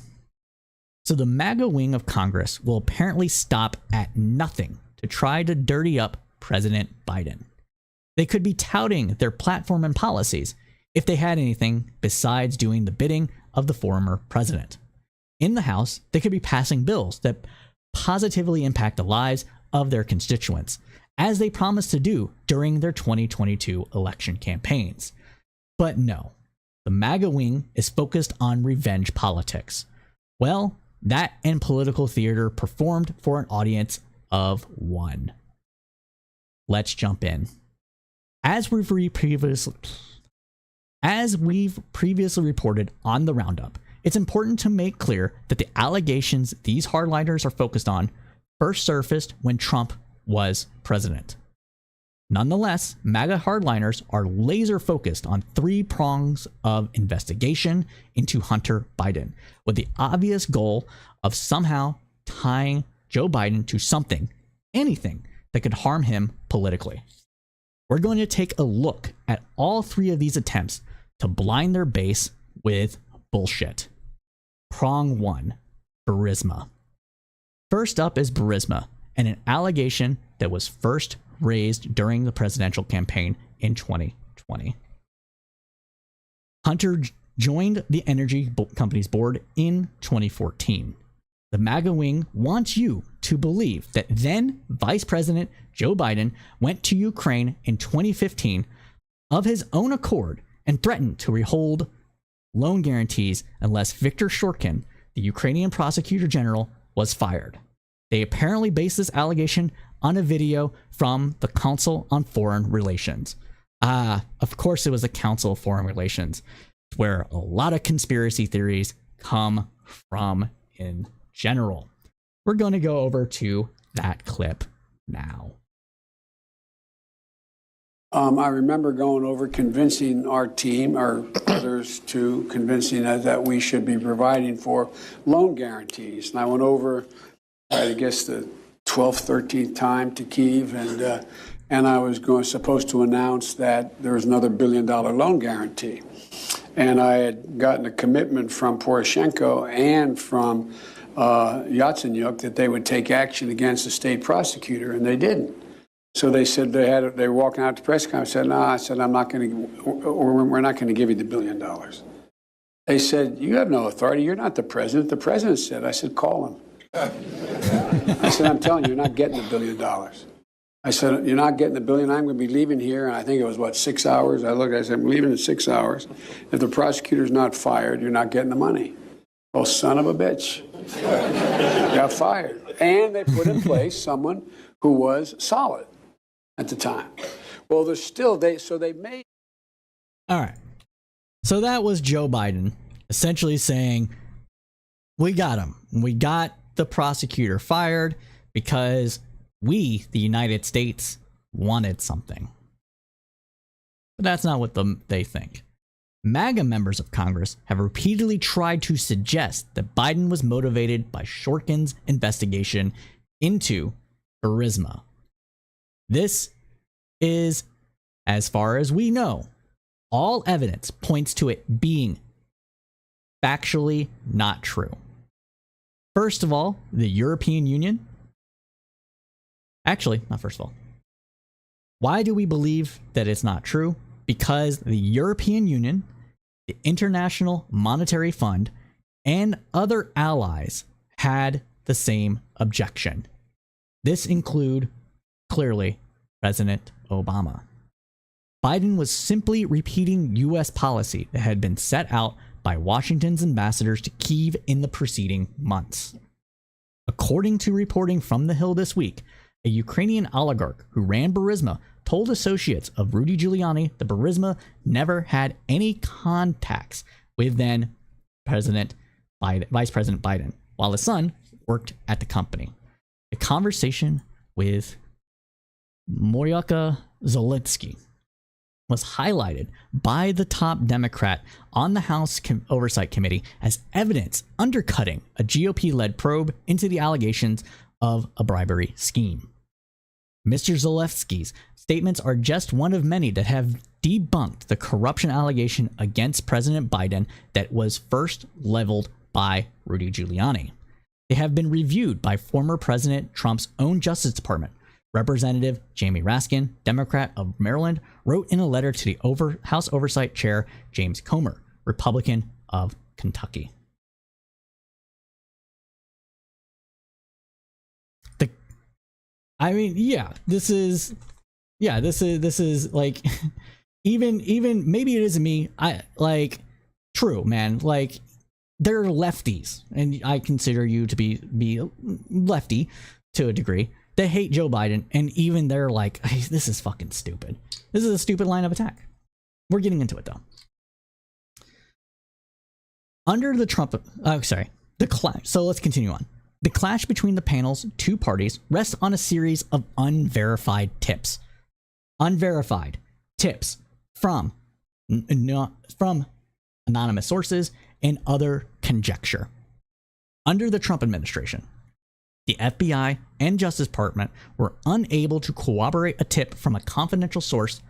So the MAGA wing of Congress will apparently stop at nothing to try to dirty up President Biden. They could be touting their platform and policies if they had anything besides doing the bidding of the former president. In the House, they could be passing bills that positively impact the lives of their constituents, as they promised to do during their 2022 election campaigns. But no, the MAGA wing is focused on revenge politics. Well, that and political theater performed for an audience of one. Let's jump in. As we've previously reported on the Roundup, it's important to make clear that the allegations these hardliners are focused on first surfaced when Trump was president. Nonetheless, MAGA hardliners are laser focused on three prongs of investigation into Hunter Biden, with the obvious goal of somehow tying Joe Biden to something, anything, that could harm him politically. We're going to take a look at all three of these attempts to blind their base with bullshit. Prong 1, Burisma. First up is Burisma, and an allegation that was first raised during the presidential campaign in 2020. Hunter joined the energy company's board in 2014. The MAGA wing wants you to believe that then Vice President Joe Biden went to Ukraine in 2015 of his own accord and threatened to withhold loan guarantees unless Viktor Shorkin, the Ukrainian prosecutor general, was fired. They apparently based this allegation on a video from the Council on Foreign Relations. Of course it was the Council of Foreign Relations, where a lot of conspiracy theories come from in general. We're going to go over to that clip now. I remember going over convincing our team, or others, to convincing us that we should be providing for loan guarantees. And I went over, I guess, the 12th, 13th time to Kyiv, and I was supposed to announce that there was another $1 billion loan guarantee. And I had gotten a commitment from Poroshenko and from Yatsenyuk that they would take action against the state prosecutor, and they didn't. So they said they were walking out to press conference. I said, no, I said, I'm not going to, or we're not going to give you the $1 billion. They said, you have no authority. You're not the president. The president said. I said, call him. I said, I'm telling you, you're not getting the $1 billion. I said, you're not getting the $1 billion. I'm going to be leaving here. And I think it was, 6 hours? I said, I'm leaving in 6 hours. If the prosecutor's not fired, you're not getting the money. Oh, son of a bitch. Got fired. And they put in place someone who was solid at the time. Well, there's still, they made. All right. So that was Joe Biden essentially saying, we got him. We got the prosecutor fired because we, the United States, wanted something. But that's not what they think. MAGA members of Congress have repeatedly tried to suggest that Biden was motivated by Shorkin's investigation into Burisma. This is, as far as we know, all evidence points to it being factually not true. First of all, the European Union. Actually, not first of all. Why do we believe that it's not true? Because the European Union, the International Monetary Fund, and other allies had the same objection. This include, clearly, President Obama. Biden was simply repeating U.S. policy that had been set out by Washington's ambassadors to Kyiv in the preceding months. According to reporting from The Hill this week, a Ukrainian oligarch who ran Burisma told associates of Rudy Giuliani that Burisma never had any contacts with then Vice President Biden, while his son worked at the company. A conversation with Moryaka Zelensky was highlighted by the top Democrat on the House Oversight Committee as evidence undercutting a GOP-led probe into the allegations of a bribery scheme. Mr. Zelensky's statements are just one of many that have debunked the corruption allegation against President Biden that was first leveled by Rudy Giuliani. They have been reviewed by former President Trump's own Justice Department. Representative Jamie Raskin, Democrat of Maryland, wrote in a letter to the House Oversight Chair James Comer, Republican of Kentucky. This is like, even maybe it isn't me. True, man. Like, they're lefties, and I consider you to be lefty to a degree. They hate Joe Biden, and even they're like, hey, this is fucking stupid. This is a stupid line of attack. We're getting into it, though. Under the Trump... So let's continue on. The clash between the panel's two parties rests on a series of unverified tips. Unverified tips from anonymous sources and other conjecture. Under the Trump administration, the FBI and Justice Department were unable to corroborate a tip from a confidential source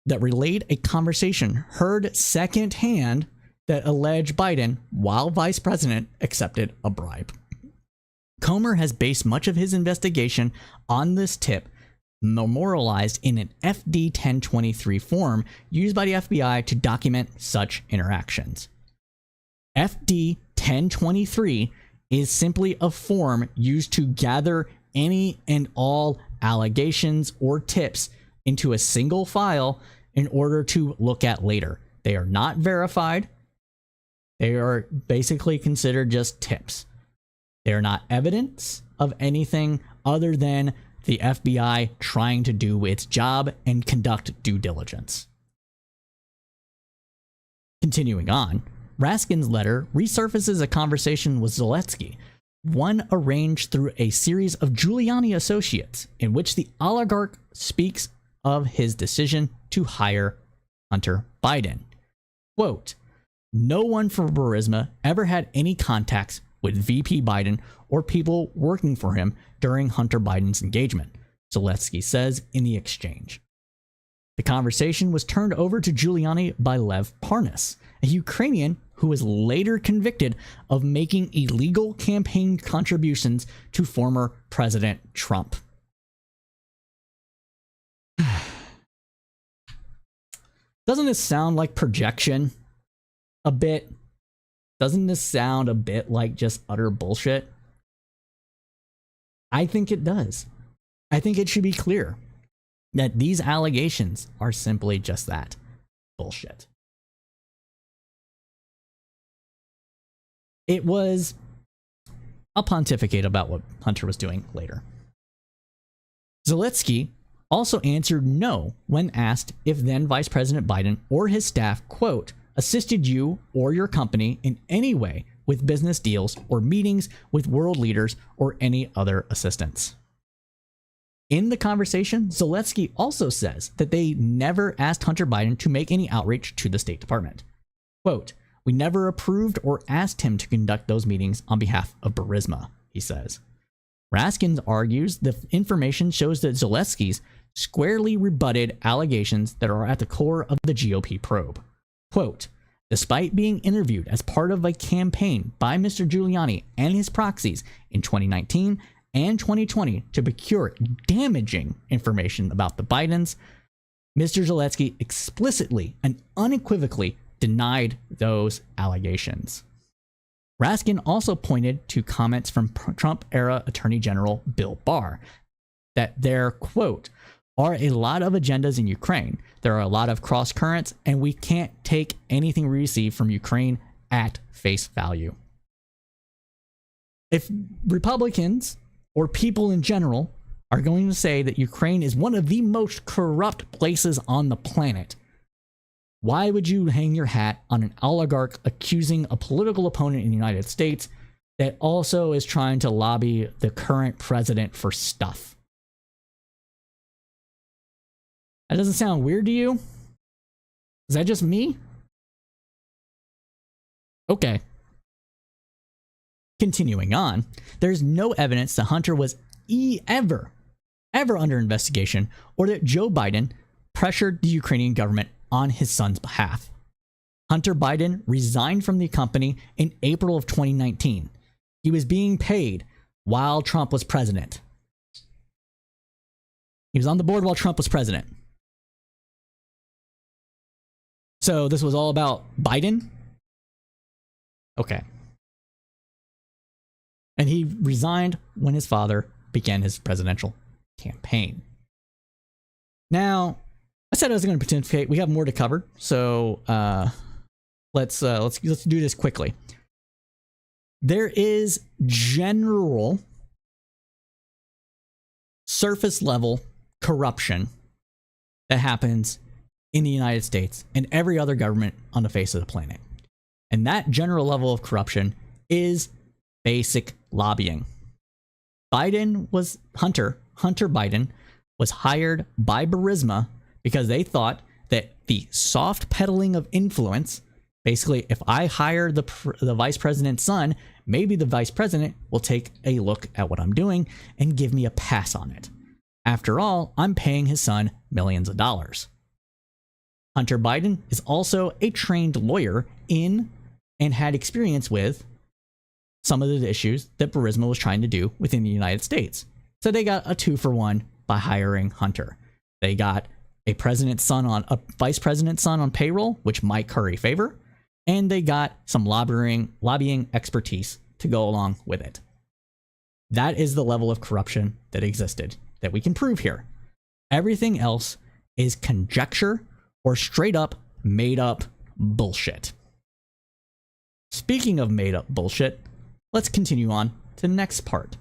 that relayed a conversation heard secondhand that alleged Biden, while vice president, accepted a bribe. Comer has based much of his investigation on this tip, memorialized in an FD 1023 form used by the FBI to document such interactions. FD 1023 is simply a form used to gather any and all allegations or tips into a single file in order to look at later. They are not verified. They are basically considered just tips. They are not evidence of anything other than the FBI trying to do its job and conduct due diligence. Continuing on, Raskin's letter resurfaces a conversation with Zelensky, one arranged through a series of Giuliani associates, in which the oligarch speaks of his decision to hire Hunter Biden. Quote, "No one from Burisma ever had any contacts with VP Biden or people working for him during Hunter Biden's engagement," Zelensky says in the exchange. The conversation was turned over to Giuliani by Lev Parnas, a Ukrainian who was later convicted of making illegal campaign contributions to former President Trump. Doesn't this sound like projection? A bit? Doesn't this sound a bit like just utter bullshit? I think it does. I think it should be clear that these allegations are simply just that. Bullshit. It was... I'll pontificate about what Hunter was doing later. Zelensky also answered no when asked if then Vice President Biden or his staff, quote, assisted you or your company in any way with business deals or meetings with world leaders or any other assistance. In the conversation, Zelensky also says that they never asked Hunter Biden to make any outreach to the State Department. Quote, we never approved or asked him to conduct those meetings on behalf of Burisma, he says. Raskin argues the information shows that Zelensky's squarely rebutted allegations that are at the core of the GOP probe. Quote, despite being interviewed as part of a campaign by Mr. Giuliani and his proxies in 2019 and 2020 to procure damaging information about the Bidens, Mr. Zelensky explicitly and unequivocally denied those allegations. Raskin also pointed to comments from Trump-era Attorney General Bill Barr that there, quote, are a lot of agendas in Ukraine. There are a lot of cross currents, and we can't take anything we receive from Ukraine at face value. If Republicans or people in general are going to say that Ukraine is one of the most corrupt places on the planet, why would you hang your hat on an oligarch accusing a political opponent in the United States that also is trying to lobby the current president for stuff? That doesn't sound weird to you? Is that just me? Okay. Continuing on, there's no evidence that Hunter was ever under investigation or that Joe Biden pressured the Ukrainian government on his son's behalf. Hunter Biden resigned from the company in April of 2019. He was being paid while Trump was president. He was on the board while Trump was president. So this was all about Biden? Okay. And he resigned when his father began his presidential campaign. Now, I said I was going to pontificate. We have more to cover, so let's do this quickly. There is general surface level corruption that happens in the United States and every other government on the face of the planet. And that general level of corruption is basic lobbying. Hunter Biden was hired by Burisma because they thought that the soft peddling of influence, basically, if I hire the vice president's son, maybe the vice president will take a look at what I'm doing and give me a pass on it. After all, I'm paying his son millions of dollars. Hunter Biden is also a trained lawyer in and had experience with some of the issues that Burisma was trying to do within the United States. So they got a 2-for-1 by hiring Hunter. They got a vice president's son on payroll, which might curry favor, and they got some lobbying expertise to go along with it. That is the level of corruption that existed that we can prove here. Everything else is conjecture or straight up made up bullshit. Speaking of made up bullshit, let's continue on to the next part.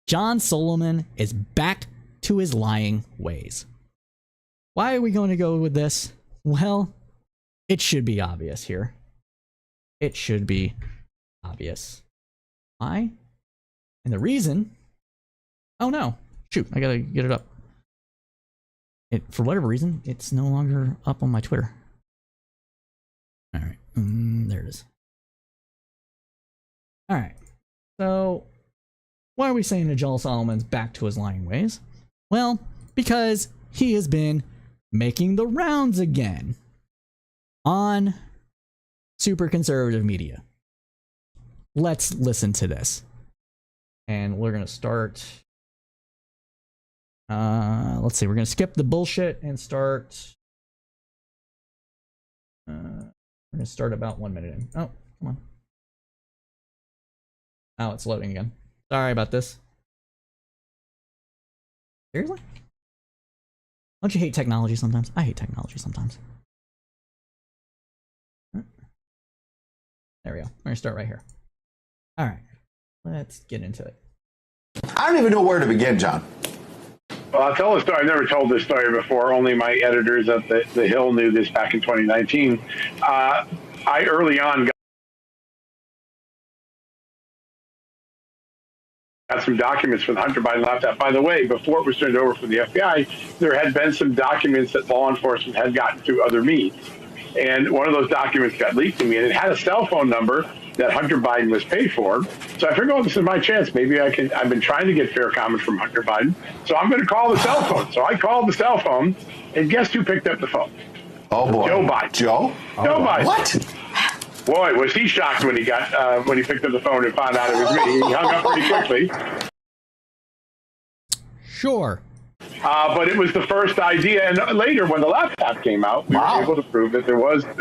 John Solomon is back to his lying ways. Why are we going to go with this? Well, it should be obvious here. It should be obvious. Why? And the reason... Oh no. Shoot, I gotta get it up. For whatever reason, it's no longer up on my Twitter. Alright, there it is. Alright, so why are we saying that John Solomon's back to his lying ways? Well, because he has been making the rounds again on super conservative media. Let's listen to this. And we're going to start... let's see, we're going to skip the bullshit and start We're gonna start about 1 minute in. Oh, come on. Oh, it's loading again. Sorry about this. Seriously? Don't you hate technology sometimes? I hate technology sometimes. There we go. We're gonna start right here. All right, let's get into it. I don't even know where to begin, John. Well, I'll tell a story. I've never told this story before. Only my editors at the Hill knew this back in 2019. I early on got some documents for the Hunter Biden laptop. By the way, before it was turned over for the FBI, there had been some documents that law enforcement had gotten through other means. And one of those documents got leaked to me, and it had a cell phone number that Hunter Biden was paid for. So I figured, oh, this is my chance. Maybe I can. I've been trying to get fair comment from Hunter Biden, so I'm going to call the cell phone. So I called the cell phone, and guess who picked up the phone? Oh boy, Joe Biden. Joe Biden. What? Boy, was he shocked when he got when he picked up the phone and found out it was me. He hung up pretty quickly. Sure. But it was the first idea, and later when the laptop came out, we were able to prove that there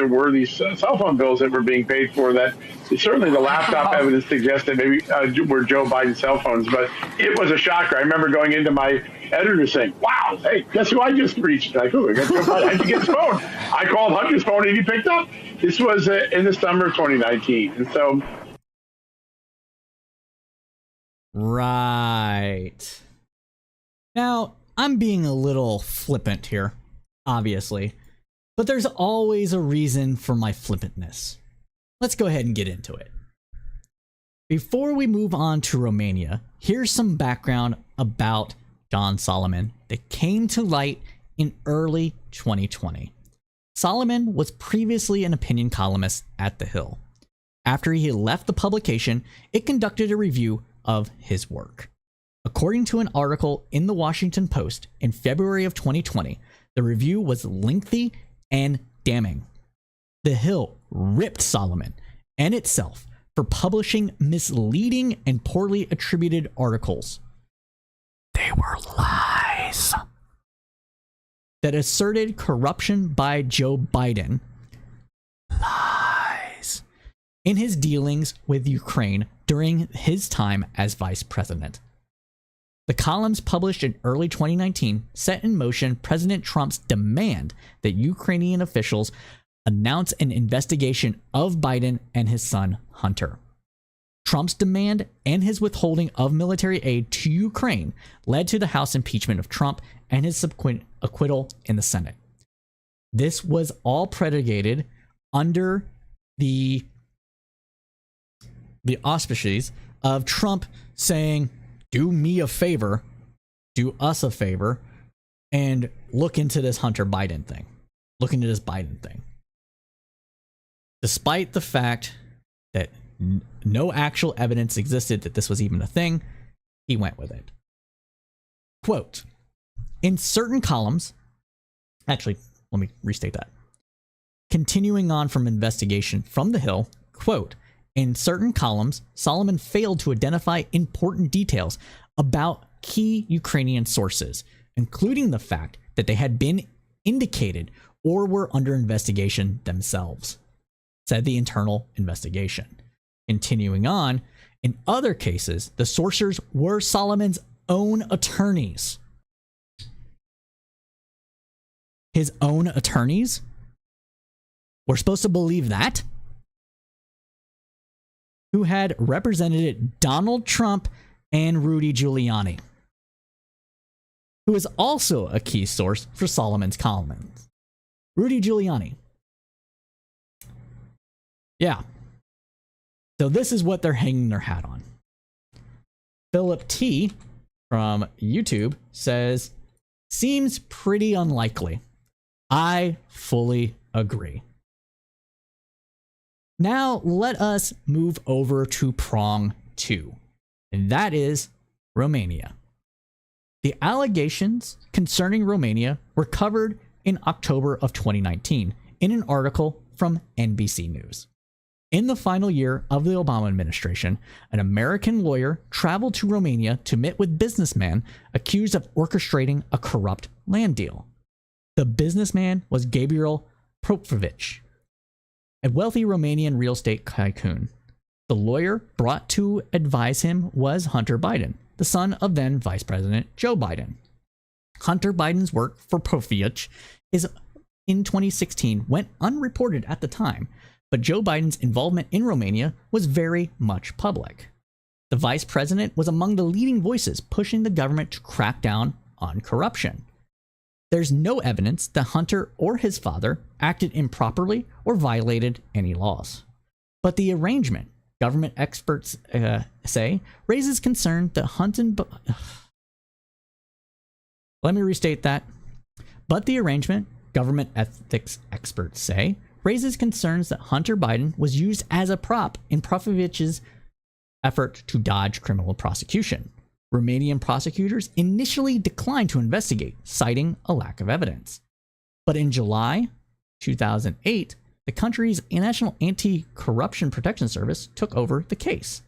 were these cell phone bills that were being paid for. That certainly the laptop evidence suggested maybe were Joe Biden's cell phones, but it was a shocker. I remember going into my editor saying, "Wow, hey, guess who I just reached?" Like, "Oh, I got Joe Biden. I had to get his phone." I called Hunter's phone and he picked up. This was in the summer of 2019, and so. Right. Now, I'm being a little flippant here, obviously, but there's always a reason for my flippantness. Let's go ahead and get into it. Before we move on to Romania, here's some background about John Solomon that came to light in early 2020. Solomon was previously an opinion columnist at The Hill. After he left the publication, it conducted a review of his work. According to an article in the Washington Post in February of 2020, the review was lengthy and damning. The Hill ripped Solomon and itself for publishing misleading and poorly attributed articles. They were lies that asserted corruption by Joe Biden. Lies in his dealings with Ukraine during his time as vice president. The columns published in early 2019 set in motion President Trump's demand that Ukrainian officials announce an investigation of Biden and his son, Hunter. Trump's demand and his withholding of military aid to Ukraine led to the House impeachment of Trump and his subsequent acquittal in the Senate. This was all predicated under the auspices of Trump saying, "Do me a favor, do us a favor, and look into this Hunter Biden thing. Look into this Biden thing." Despite the fact that no actual evidence existed that this was even a thing, he went with it. Quote, in certain columns, actually, let me restate that. Continuing on from investigation from The Hill, quote, in certain columns, Solomon failed to identify important details about key Ukrainian sources, including the fact that they had been indicated or were under investigation themselves, said the internal investigation. Continuing on, in other cases, the sources were Solomon's own attorneys. His own attorneys? We're supposed to believe that? Who had represented Donald Trump and Rudy Giuliani, who is also a key source for Solomon's columns. Rudy Giuliani. Yeah. So this is what they're hanging their hat on. Philip T. from YouTube says, seems pretty unlikely. I fully agree. Now let us move over to prong 2, and that is Romania. The allegations concerning Romania were covered in October of 2019 in an article from NBC News. In the final year of the Obama administration, an American lawyer traveled to Romania to meet with businessmen accused of orchestrating a corrupt land deal. The businessman was Gabriel Propovich, a wealthy Romanian real estate tycoon. The lawyer brought to advise him was Hunter Biden, the son of then Vice President Joe Biden. Hunter Biden's work for Popovich in 2016 went unreported at the time, but Joe Biden's involvement in Romania was very much public. The vice president was among the leading voices pushing the government to crack down on corruption. There's no evidence that Hunter or his father acted improperly or violated any laws. But the arrangement, government experts say, raises concern that Let me restate that. But the arrangement, government ethics experts say, raises concerns that Hunter Biden was used as a prop in Popovich's effort to dodge criminal prosecution. Romanian prosecutors initially declined to investigate, citing a lack of evidence. But in July 2008, the country's National Anti-Corruption Protection Service took over the case.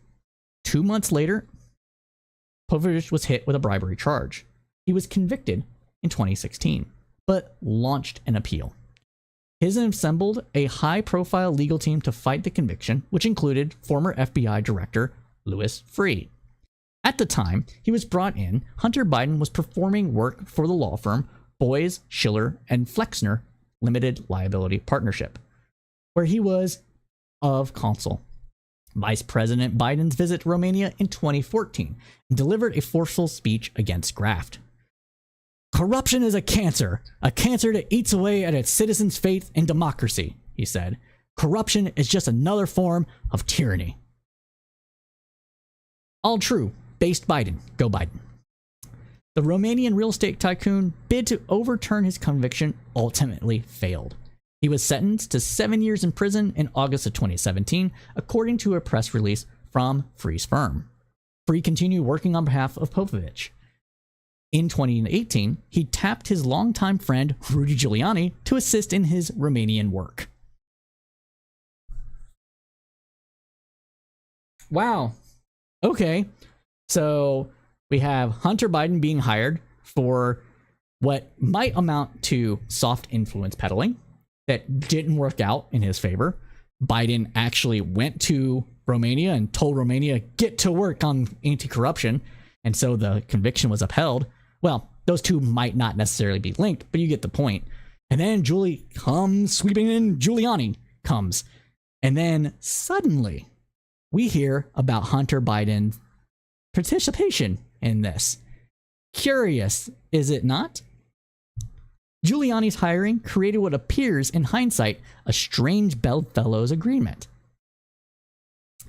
2 months later, Popovich was hit with a bribery charge. He was convicted in 2016, but launched an appeal. His assembled a high-profile legal team to fight the conviction, which included former FBI Director Louis Freeh. At the time he was brought in, Hunter Biden was performing work for the law firm Boies, Schiller, and Flexner Limited Liability Partnership, where he was of counsel. Vice President Biden's visit to Romania in 2014 and delivered a forceful speech against graft. Corruption is a cancer that eats away at its citizens' faith in democracy, he said. Corruption is just another form of tyranny. All true. Based Biden. Go Biden. The Romanian real estate tycoon bid to overturn his conviction ultimately failed. He was sentenced to 7 years in prison in August of 2017, according to a press release from Freeh's firm. Freeh continued working on behalf of Popovich. In 2018, he tapped his longtime friend Rudy Giuliani to assist in his Romanian work. Wow. Okay. So we have Hunter Biden being hired for what might amount to soft influence peddling that didn't work out in his favor. Biden actually went to Romania and told Romania, get to work on anti-corruption. And so the conviction was upheld. Well, those two might not necessarily be linked, but you get the point. And then Julie comes sweeping in, Giuliani comes. And then suddenly we hear about Hunter Biden's participation in this. Curious, is it not? Giuliani's hiring created what appears, in hindsight, a strange bedfellows agreement.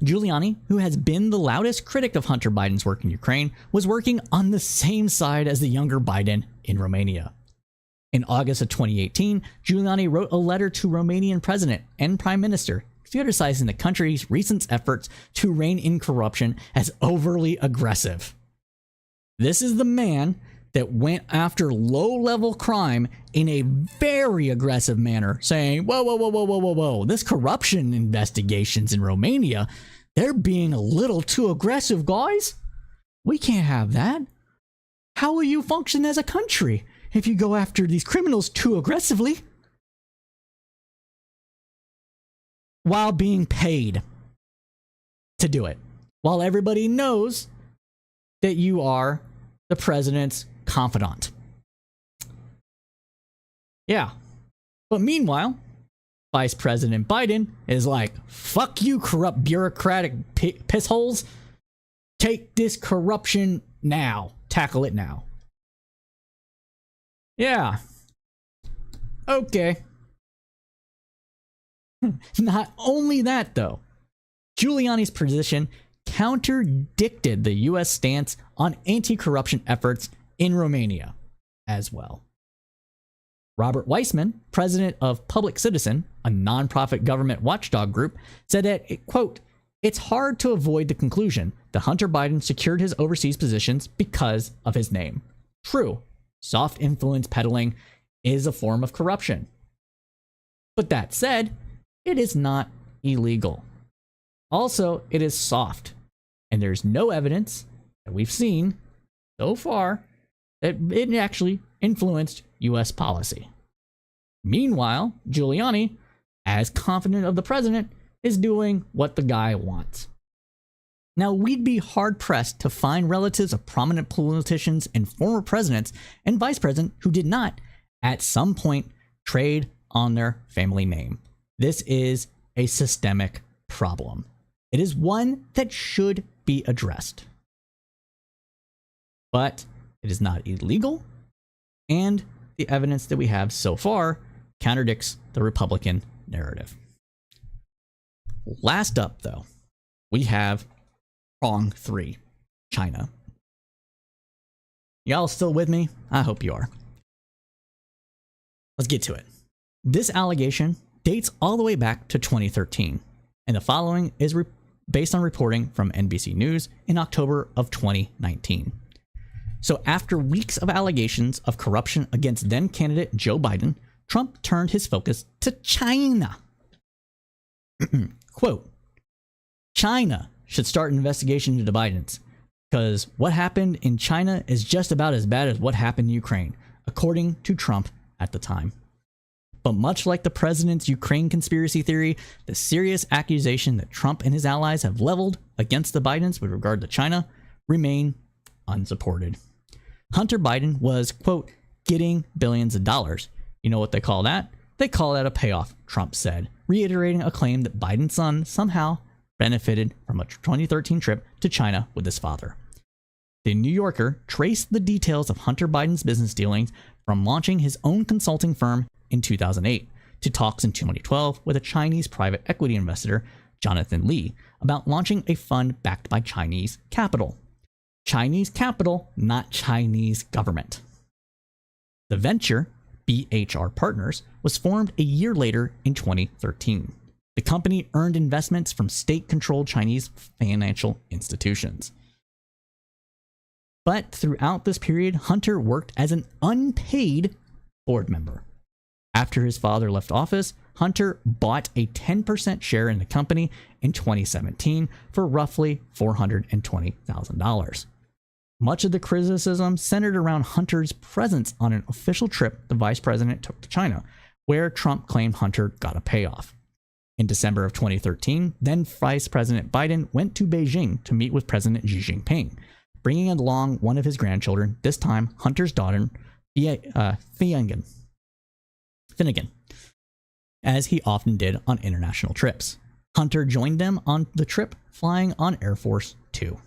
Giuliani, who has been the loudest critic of Hunter Biden's work in Ukraine, was working on the same side as the younger Biden in Romania. In August of 2018, Giuliani wrote a letter to Romanian president and prime minister, criticizing the country's recent efforts to rein in corruption as overly aggressive. This is the man that went after low-level crime in a very aggressive manner, saying, whoa, this corruption investigations in Romania, they're being a little too aggressive, guys. We can't have that. How will you function as a country if you go after these criminals too aggressively while being paid to do it? While everybody knows that you are the president's confidant. Yeah. But meanwhile, Vice President Biden is like, fuck you, corrupt bureaucratic piss holes. Take this corruption now. Tackle it now. Yeah. Okay. Not only that, though, Giuliani's position counterdicted the U.S. stance on anti-corruption efforts in Romania as well. Robert Weissman, president of Public Citizen, a nonprofit government watchdog group, said that, quote, it's hard to avoid the conclusion that Hunter Biden secured his overseas positions because of his name. True, soft influence peddling is a form of corruption. But that said, it is not illegal. Also, it is soft, and there's no evidence that we've seen so far that it actually influenced U.S. policy. Meanwhile, Giuliani as confident of the president, is doing what the guy wants. Now, we'd be hard-pressed to find relatives of prominent politicians and former presidents and vice presidents who did not, at some point, trade on their family name. This is a systemic problem. It is one that should be addressed. But it is not illegal, and the evidence that we have so far contradicts the Republican narrative. Last up, though, we have prong 3, China. Y'all still with me? I hope you are. Let's get to it. This allegation dates all the way back to 2013, and the following is based on reporting from NBC News in October of 2019. So after weeks of allegations of corruption against then candidate Joe Biden, Trump turned his focus to China. Quote, China should start an investigation into the Bidens, because what happened in China is just about as bad as what happened in Ukraine, according to Trump at the time. But much like the president's Ukraine conspiracy theory, the serious accusation that Trump and his allies have leveled against the Bidens with regard to China remain unsupported. Hunter Biden was, quote, getting billions of dollars. You know what they call that? They call that a payoff, Trump said, reiterating a claim that Biden's son somehow benefited from a 2013 trip to China with his father. The New Yorker traced the details of Hunter Biden's business dealings from launching his own consulting firm in 2008 to talks in 2012 with a Chinese private equity investor, Jonathan Lee, about launching a fund backed by Chinese capital. Chinese capital, not Chinese government. The venture, BHR Partners, was formed a year later in 2013. The company earned investments from state-controlled Chinese financial institutions. But throughout this period, Hunter worked as an unpaid board member. After his father left office, Hunter bought a 10% share in the company in 2017 for roughly $420,000. Much of the criticism centered around Hunter's presence on an official trip the vice president took to China, where Trump claimed Hunter got a payoff. In December of 2013, then Vice President Biden went to Beijing to meet with President Xi Jinping, bringing along one of his grandchildren, this time Hunter's daughter, Finnegan, as he often did on international trips. Hunter joined them on the trip, flying on Air Force 2.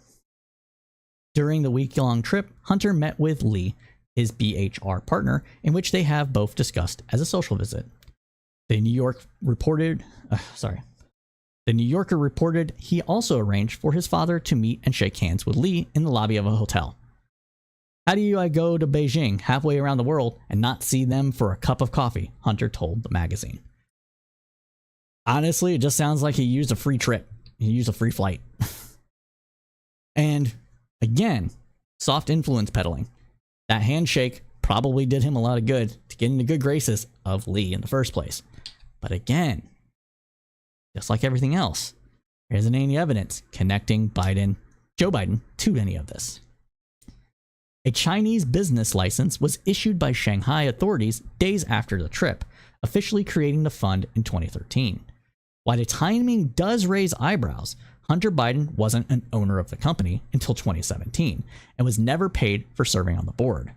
During the week-long trip, Hunter met with Lee, his BHR partner, in which they have both discussed as a social visit. The New Yorker reported he also arranged for his father to meet and shake hands with Lee in the lobby of a hotel. How do I go to Beijing, halfway around the world, and not see them for a cup of coffee? Hunter told the magazine. Honestly, it just sounds like he used a free trip. He used a free flight. And again, soft influence peddling. That handshake probably did him a lot of good to get in the good graces of Lee in the first place. But again, just like everything else, there isn't any evidence connecting Joe Biden to any of this. A Chinese business license was issued by Shanghai authorities days after the trip, officially creating the fund in 2013. While the timing does raise eyebrows, Hunter Biden wasn't an owner of the company until 2017 and was never paid for serving on the board.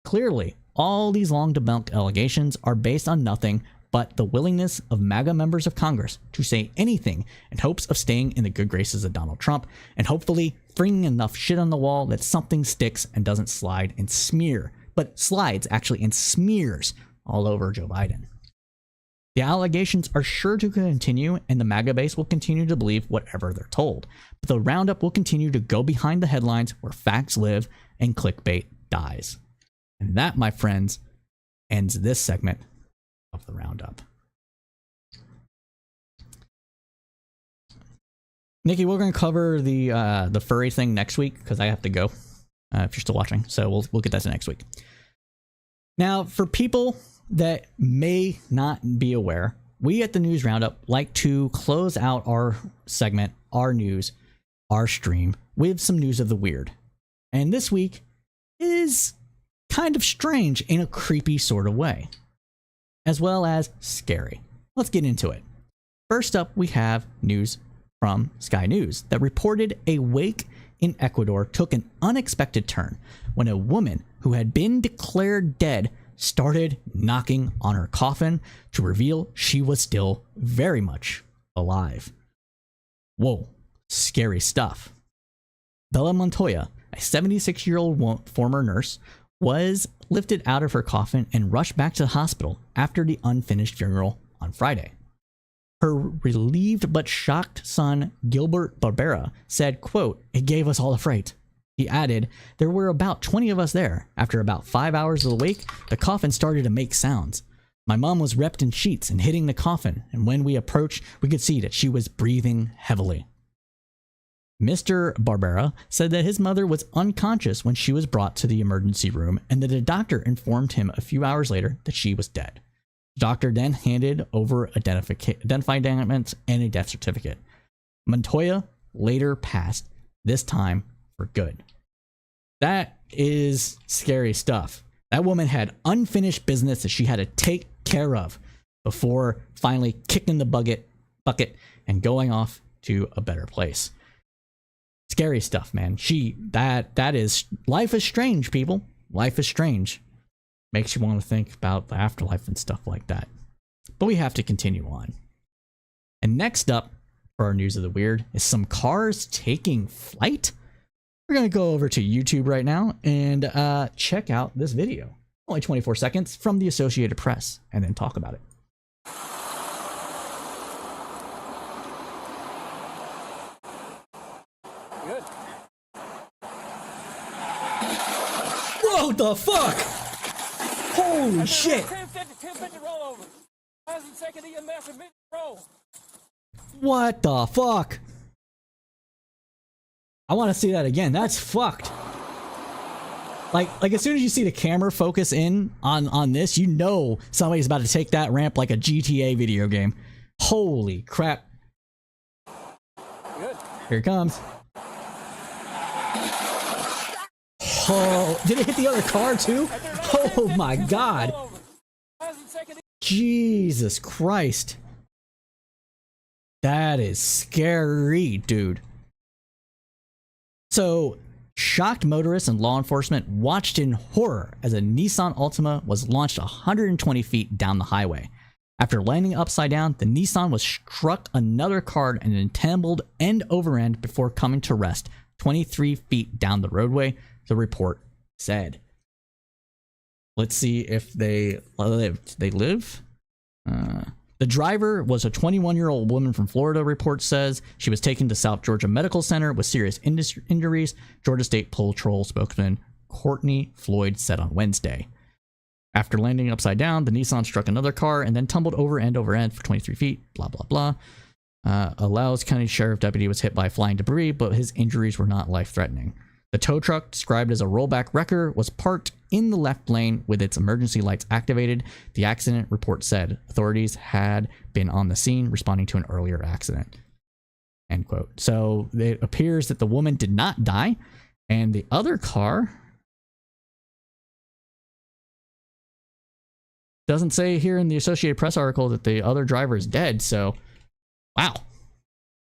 Clearly, all these long debunked allegations are based on nothing but the willingness of MAGA members of Congress to say anything in hopes of staying in the good graces of Donald Trump and hopefully bringing enough shit on the wall that something sticks and doesn't slide and smear, but slides actually and smears all over Joe Biden. The allegations are sure to continue, and the MAGA base will continue to believe whatever they're told. But the Roundup will continue to go behind the headlines where facts live and clickbait dies. And that, my friends, ends this segment of the Roundup. Nikki, we're going to cover the furry thing next week because I have to go. If you're still watching, so we'll get that to next week. Now, for people that may not be aware, we at the News Roundup like to close out our segment, our news, our stream with some news of the weird. And this week is kind of strange in a creepy sort of way, as well as scary. Let's get into it. First up, we have news from Sky News that reported a wake in Ecuador took an unexpected turn when a woman who had been declared dead started knocking on her coffin to reveal she was still very much alive. Whoa, scary stuff. Bella Montoya, a 76-year-old former nurse, was lifted out of her coffin and rushed back to the hospital after the unfinished funeral on Friday. Her relieved but shocked son, Gilbert Barbera, said, quote, "It gave us all a fright." He added, "There were about 20 of us there. After about 5 hours of the wake, the coffin started to make sounds. My mom was wrapped in sheets and hitting the coffin, and when we approached, we could see that she was breathing heavily." Mr. Barbera said that his mother was unconscious when she was brought to the emergency room and that a doctor informed him a few hours later that she was dead. The doctor then handed over identifying documents and a death certificate. Montoya later passed, this time for good. That is scary stuff. That woman had unfinished business that she had to take care of before finally kicking the bucket and going off to a better place. Scary stuff, man. That is, life is strange, people. Life is strange. Makes you want to think about the afterlife and stuff like that. But we have to continue on. And next up for our news of the weird is some cars taking flight. We're going to go over to YouTube right now and check out this video. Only 24 seconds from the Associated Press, and then talk about it. Good. Whoa, the fuck? Holy shit. 1050 rollover. Present second EMS and mid roll. What the fuck? I want to see that again. That's fucked. Like as soon as you see the camera focus in on this, you know somebody's about to take that ramp like a GTA video game. Holy crap. Good. Here it comes. Oh, did it hit the other car too? Oh my god. Jesus Christ. That is scary, dude. So, shocked motorists and law enforcement watched in horror as a Nissan Altima was launched 120 feet down the highway. After landing upside down, the Nissan was struck another car and then tumbled end over end before coming to rest 23 feet down the roadway, the report said. Let's see if they lived. They live? The driver was a 21-year-old woman from Florida, report says. She was taken to South Georgia Medical Center with serious injuries, Georgia State Patrol spokesman Courtney Floyd said on Wednesday. After landing upside down, the Nissan struck another car and then tumbled end over end for 23 feet, blah, blah, blah. A Laos County Sheriff deputy was hit by flying debris, but his injuries were not life-threatening. The tow truck, described as a rollback wrecker, was parked in the left lane with its emergency lights activated. The accident, report said. Authorities had been on the scene responding to an earlier accident. End quote. So it appears that the woman did not die, and the other car doesn't say here in the Associated Press article that the other driver is dead. So, wow.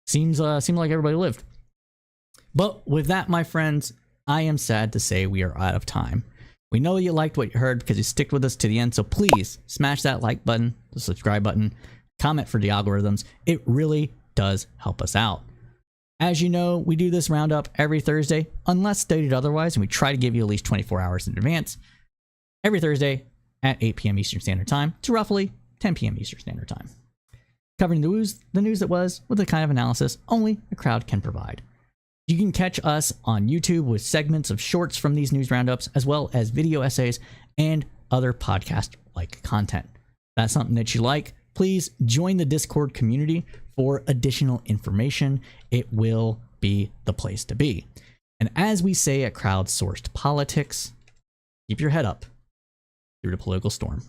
Seemed like everybody lived. But with that, my friends, I am sad to say we are out of time. We know you liked what you heard because you stick with us to the end, so please smash that like button, the subscribe button, comment for the algorithms. It really does help us out. As you know, we do this roundup every Thursday, unless stated otherwise, and we try to give you at least 24 hours in advance. Every Thursday at 8 p.m. Eastern Standard Time to roughly 10 p.m. Eastern Standard Time. Covering the news that was with the kind of analysis only the crowd can provide. You can catch us on YouTube with segments of shorts from these news roundups, as well as video essays and other podcast-like content. If that's something that you like, please join the Discord community for additional information. It will be the place to be. And as we say at Crowdsourced Politics, keep your head up through the political storm.